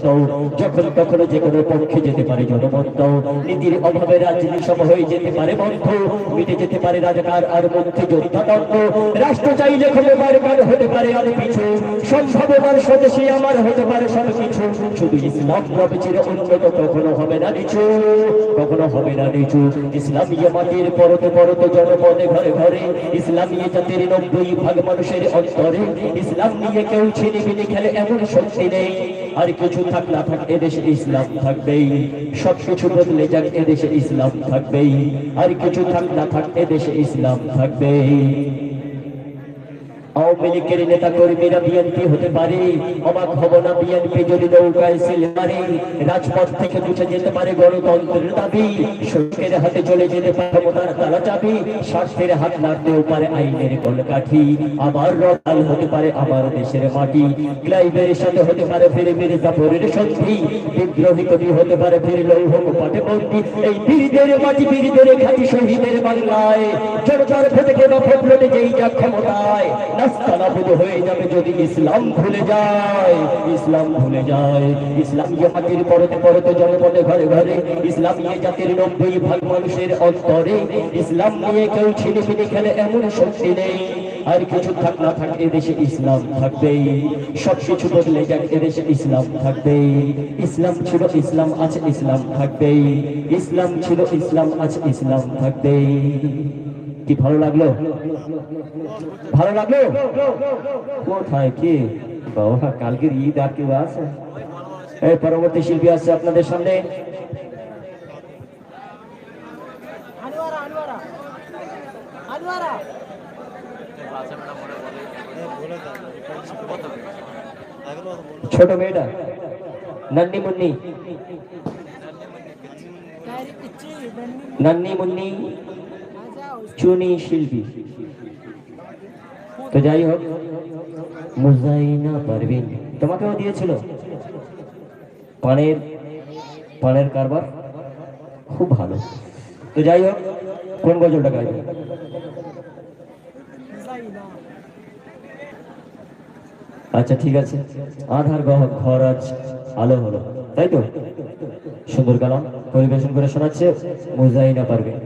যখন তখন যে কোনো পক্ষে যেতে পারে জনমত নীতির অভাবে রাজনীতি সব হয়ে যেতে পারে বন্ধ মিটে যেতে পারে রাজাকার আর মুক্তিযোদ্ধা দ্বন্দ্ব রাষ্ট্র চাইলে ক্ষমে বারবার হতে পারে আর পিছু সম্ভাবনার স্বদেশী আমার হতে পারে সবকিছু শুধু ইসলাম চির উন্নত কখনো হবে না নিচু কখনো হবে না নিচু ইসলামীয় মাটির পরতে পরতে জনপদে ঘরে ঘরে ইসলামীয় জাতির 90% মানুষের অন্তরে ইসলাম নিয়ে কেউ ছিনিবিনি খেলে এমন শক্তি নেই আর কিছু থাক না থাক এদেশে ইসলাম থাকবেই সবকিছু বদলে যাক এদেশে ইসলাম থাকবেই আর কিছু থাক না থাক এদেশে ইসলাম থাকবেই আওয়ামী লীগের নেতা কর্মীরা বিএনপি হতে পারে অবাক হব না বিএনপি যদি নৌকায় সিল মারে রাজপথ থেকে মুছে যেতে পারে গণতন্ত্রের দাবি সরকারের হাতে চলে যেতে পারে ক্ষমতার তালা চাবি স্বার্থের হাত নাড়তেও পারে আইনের কলকাঠি আবার রড়াল হতে পারে আমার দেশের মাটি ক্লাইভের সাথে হতে পারে ফিরে ফিরে জাফরের সন্ধি বিদ্রোহী কবি হতে পারে ফিরে লৌহ পাটে বন্দি এই বীরদের মাটি বীরদের খাঁটি শহীদের বাংলায় জনতার ভোটে বা ভোটে যেই যা ক্ষমতায় নাস্তানাবুদ হয়ে যাবে যদি ইসলাম ভুলে যায় ইসলাম ভুলে যায় ইসলামীয় মাটির পরতে পরতে জনপদে ঘরে ঘরে ইসলামীয় জাতির 90% মানুষের অন্তরে ইসলাম নিয়ে কেউ ছিনিমিনি খেলে এমন শক্তি নেই আর কিছু থাক না থাক এদেশে ইসলাম থাকবেই সবকিছু বদলে যাক এদেশে ইসলাম থাকবেই ইসলাম ছিল ইসলাম আছে ইসলাম থাকবেই ইসলাম ছিল ইসলাম আছে ইসলাম থাকবেই কি ভালো লাগলো ভালো লাগলো কোথায় কি বাবা কালকের ঈদ আর কেউ আছে এই পরবর্তী শিল্পী আছে আপনাদের সামনে
আনোয়ারা
ছোট মেয়েটা নন্নি মুন্নি নন্নি মুন্নি চুনি শিল্পী। তো যাই হোক, মুজাইনা পারভিন তোমাকেও দিয়েছিল পানের কারবার, খুব ভালো। তো যাই হোক, কোন গজলটা গাইবে? আচ্ছা ঠিক আছে, আধার ঘর আজ আলো হলো, তাই তো? সুন্দর কালাম পরিবেশন করে শোনাচ্ছে মুজাইনা পারভিন।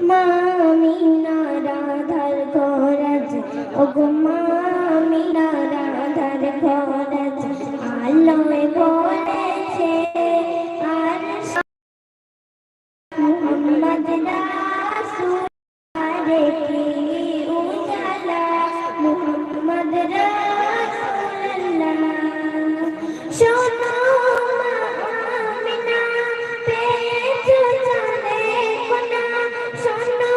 মামিনা রাধার ঘরাজ ওগো মামিনা রাধার ঘরাজ আলোয় বলেছে আর মুহাম্মদ রাসূল আরে কি উজালা মুহাম্মদ রাসূলুল্লাহ শোনো মামিনা পেয়েছো জানে কোনা শোনো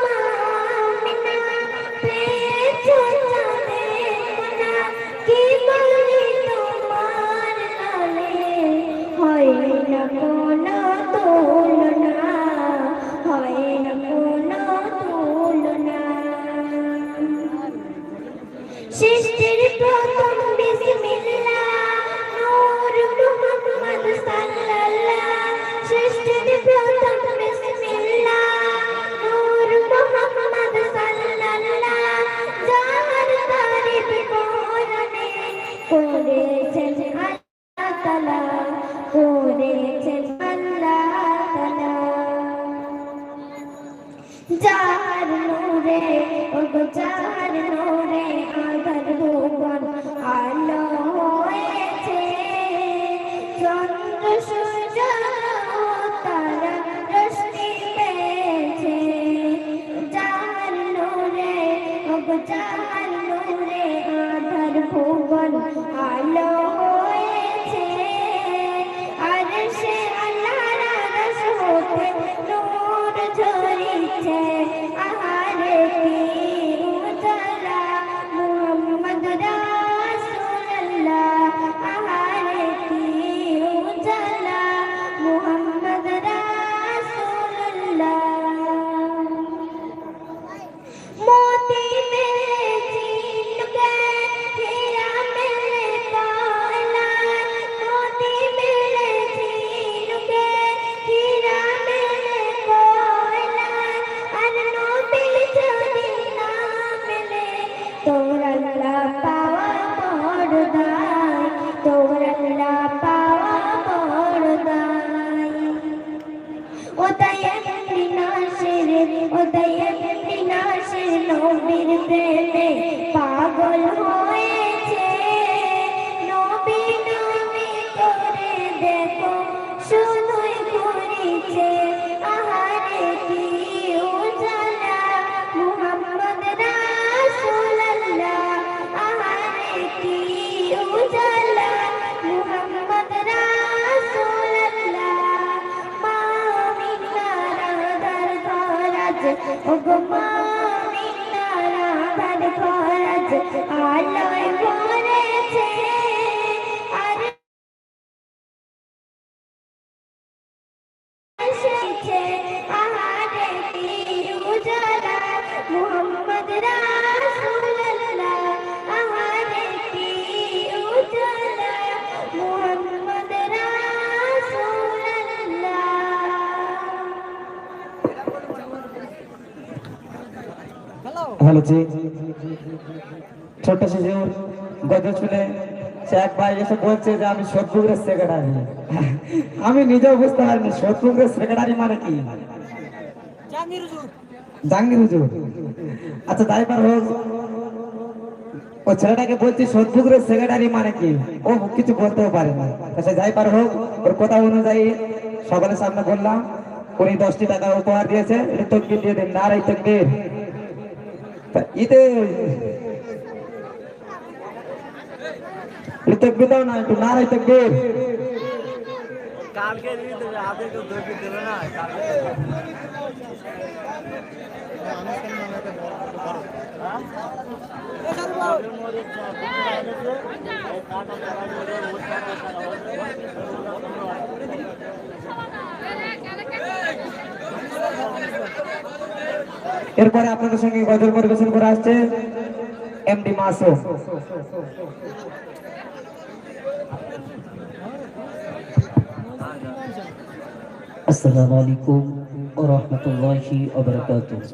মামিনা পেয়েছো জানে কোনা কি বলি তোমার লালে হয় না কোনো তুলনা হয় না কোনো তুলনা সৃষ্টির প্রথম বিসমিল্লাহ নূর মুহাম্মদ সাল্লাল্লাহ সৃষ্টির প্রথম বিসমিল্লাহ নূর মুহাম্মদ সাল্লাল্লাহ যার তারিফ কোরআনে করেছেন আল্লাহ তাআলা করেছেন আল্লাহ তাআলা যার নূরে ওগো যার নূরে আধার ভুবন আলো হয়েছে চন্দ্র সূর্য তারা রশ্মি পেয়েছে যার নূরে ওগো যার নূরে আধার ভুবন আলো হয়েছে আর সে আল্লাহর আরশ হতে নূর ঝরিছে আহারে কি উজালা মুহাম্মদ রাসূলুল্লাহ আহারে কি উজালা মুহাম্মদ রাসূলুল্লাহ मोती मेरे जीन गए हीरा मेरे पाला मोती मेरे जीन गए हीरा मेरे पाला अरनो बिल जोड़ी ना मिले तोरल्ला पावा मोड़दाई तोरल्ला पावा मोड़दाई उदयन विनाशेर उदयन विनाशेर নবীর প্রেমে পাগল হয়েছে নবী নবী করে দেখো শুধুই ঘুরিছে আহারে কি উজালা মুহাম্মদ রাসূলুল্লাহ আহারে কি উজালা মুহাম্মদ রাসূলুল্লাহ মামিনা রাধার ঘরাজ ওগো মামিনা রাধার ঘরাজ আলোয় ভরেছে আর এসেছে আহারে কি উজালা মুহাম্মদ রাসূলুল্লাহ আহারে কি উজালা মুহাম্মদ রাসূলুল্লাহ
হ্যালো জি, ছোট্ট শিশুর গজল শুনে সে এক ভাই এসে বলছে যে আমি শত্রুগ্রের সেক্রেটারি। আমি নিজেও বুঝতে পারিনি শত্রুগ্রের সেক্রেটারি মানে কি। জাহাঙ্গীর হুজুর, আচ্ছা দায়বার হোক, ও ছেলেটাকে বলছি শত্রুগ্রের সেক্রেটারি মানে কি, ও কিছু বলতেও পারে না। সে যাই পার হোক, ওর কথা অনুযায়ী সকলের সামনে বললাম, উনি 10টি টাকা উপহার দিয়েছে, এটা তকবীর দিয়ে দেন, নারায়ে তাকবীর। ঈদে তকবীর দাও না, একটু নারায়ে তাকবীর।
কালকে দিয়ে দেবে, আজকে কেউ ধরে দেবে না কালকে।
এরপরে আপনাদের সঙ্গে গজল পরিবেশন করে আসছে এমডি মাসুম।
আসসালামু আলাইকুম ওয়া রাহমাতুল্লাহি ওয়া বারাকাতুহু।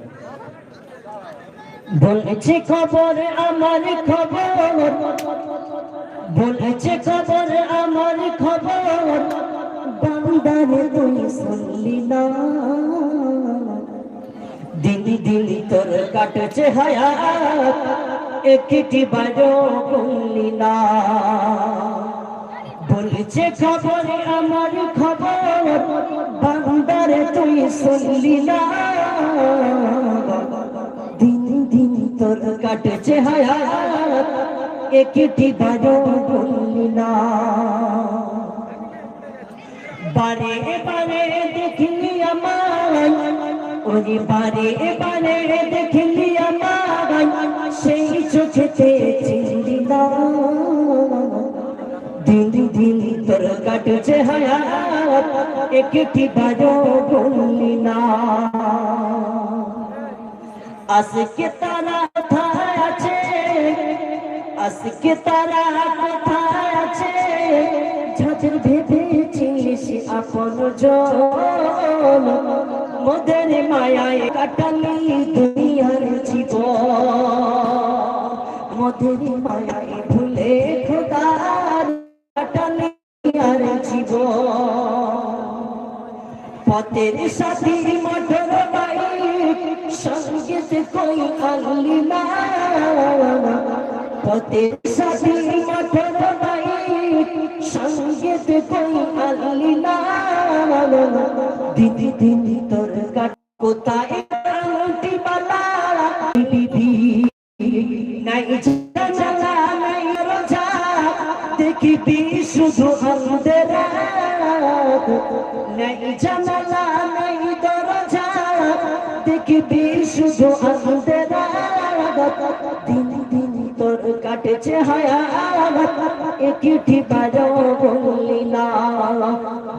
বলছে খবর আমার খবর, বলছে খবর আমার খবর, বান্দারে তুই শুনলি না। দিন দিন তোর কাটছে হায়াত, একটি বারো বললি না। বলছে খবর আমার খবর, বান্দারে তুই শুনলি না। দিন দিন তোর কাটছে হায়াত, একটি বারো বললি না। বারে বারে দেখলি আমার, ওরে বারে বারে দেখলি আমার, সেই চোখেতে চিনলি না। দিন দিন তোর কাটছে হায়াত, একটি বারো বললি না। আজকে তারা কোথায় আছে, আজকে তারা কোথায় আছে, যাদের ভেবেছিস আপন জন, মোদের মায়ায় কাটালি দুনিয়ার জীবন। মোদের মায়ায় ভুলে খোদার কাটালি আর জীবন। পথের সাথী মোটর বাইক, সঙ্গীতে কই আনলি না। পথের সাথী মোটর বাইক, সঙ্গীতে কই আনলি না। দিদি দিদি তোর কাট কোথায় আংটি বালা, বিবি নাই জানা নাই রোজা, দেখিবি শুধু আন্দেরা। নাই জানালা নাই দরজা, দেখিবি শুধু আন্দেরা। দিন দিন তোর কাটছে হায়াত, একটি বারো বললি না।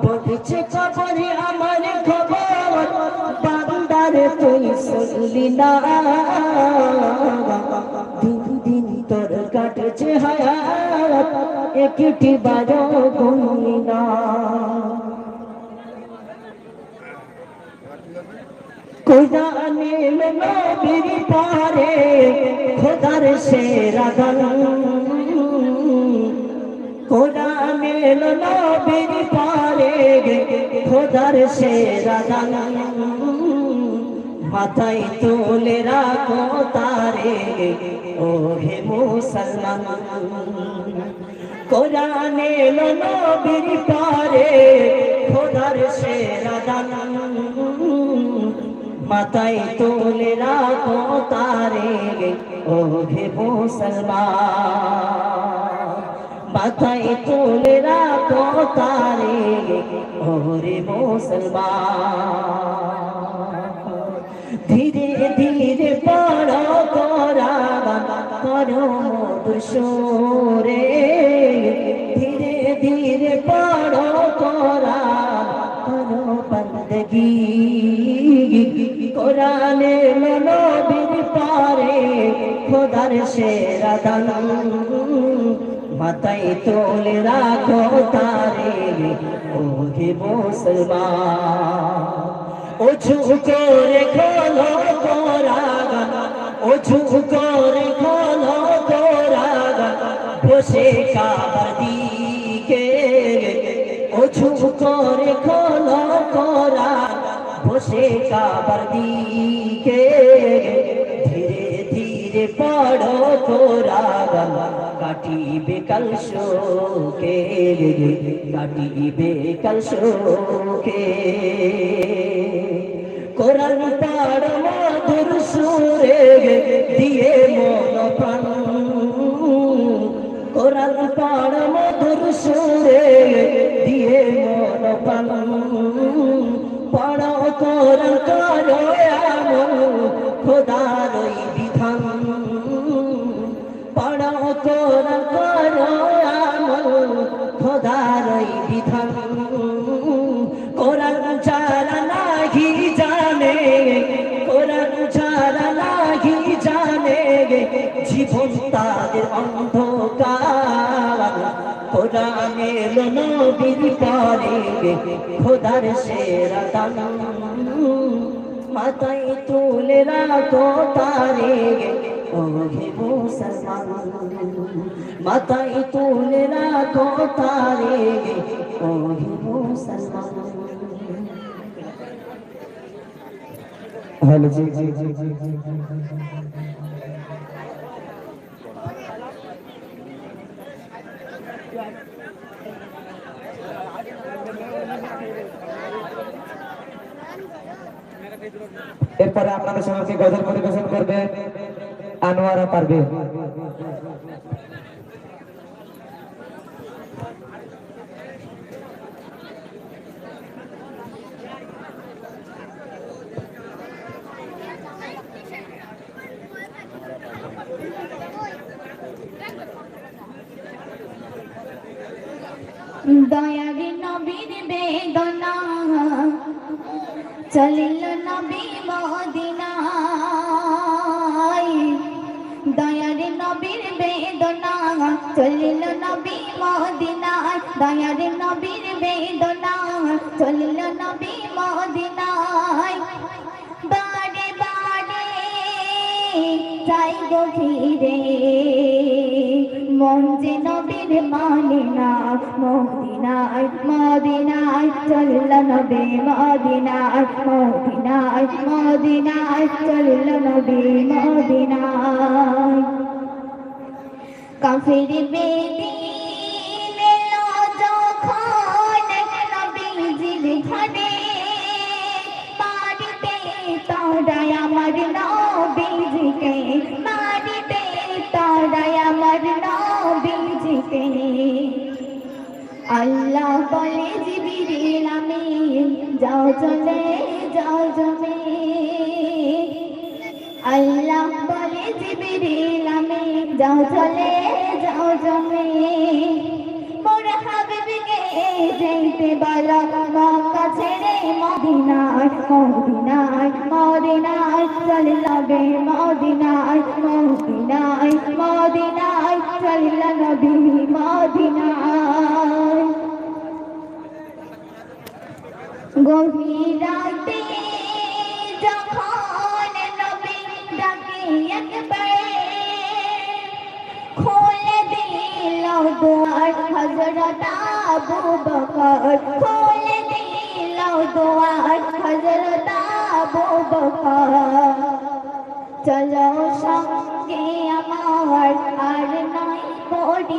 বলছে খবরে আমার খবর, বান্দারে তুই শুনলি না। দিন দিন তোর কাটছে হায়াত, একটি বারো বললি না। কোরআনে নবীর পরে খোদার সেরা গান, কোরআনে নবীর পরে খোদার সেরা গান। মাথায় তুলে রাখো তারে ও হে মুসলমান। কোরআনে নবীর পরে খোদার সেরা গান, মাথায় তুলে রাখো তারে ও হে মুসলমান। মাথায় তুলে রাখো তারে ও রে মুসলমান। ধীরে ধীরে পড়ো কোরআন, করো মধুর সুরে। ধীরে ধীরে পড়ো কোরআন, করো বন্দগি। কোরআনে নবীর পরে খোদার সেরা দান, মাথায় তুলে রাখো তারে ও হে মুসলমান। ওযু করে খোলো কোরআন, ওযু করে খোলো কোরআন, বসে কাবার দিকে। ওযু করে খোলো কোরআন, বসে কাবার দিকে। ধীরে ধীরে পড়ো কোরআন, কাটিবে কাল শোকে, কাটিবে কাল শোকে। কোরআন পড়ো মধুর সুরে, দিয়ে মন প্রাণ। কোরআন পড়ো মধুর সুরে, দিয়ে মন পান পড়ো কোরআন করো আমল খোদার ওই বিধান পড়ো কোরআন করো আমল খোদার ওই বিধান কোরআন ছাড়া নাহি জানে কোরআন ছাড়া নাহি জানে জীবন তাদের অন্ধকার কোরআন এলো নবীর পরে খোদার সেরা দান মাথায় তুলে রাখো তারে ও হে মুসলমান মাথায় তুলে রাখো তারে ও হে মুসলমান।
हेलो जी এরপরে আপনাদের সঙ্গে গজল পরিবেশন করবে আনোয়ারা পারবে।
দয়ারি নবীর বেদনা চলিল নবী মদিনায় দয়ারি নবীর বেদনা চলিল নবী মদিনায় দয়ারি নবীর বেদনা চলিল নবী মদিনায় বারে বারে যাই গভীরে মন যে নবীর মানে না মদিনায় মদিনায় চলিল নবী মদিনায় মদিনায় মদিনায় চলিল নবী মদিনায় কাফির বেদিন এলো যখন নবীজির ঘরে মারিতে তারাই আমার নবীজিকে মারিতে তারাই আমার নবীজিকে আল্লাহ বলে জিবরিল আমিন যাও চলে যাও জমে আল্লাহ বলে জিবরিল আমিন যাও চলে যাও জমে মোর হাবিবকে যেতে বলো মক্কা ছেড়ে মদিনায় মদিনায় মদিনায় চলিল নবী মদিনায় মদিনায় মদিনায় চলিল নবী মদিনায় গভীর রাতে যখন নবী ডাকে একবার খুলে দিল দুয়ার হযরত আবু বকর খুলে দিল দুয়ার হযরত আবু বকর চলো সঙ্গে আমার আর নাই বড়ি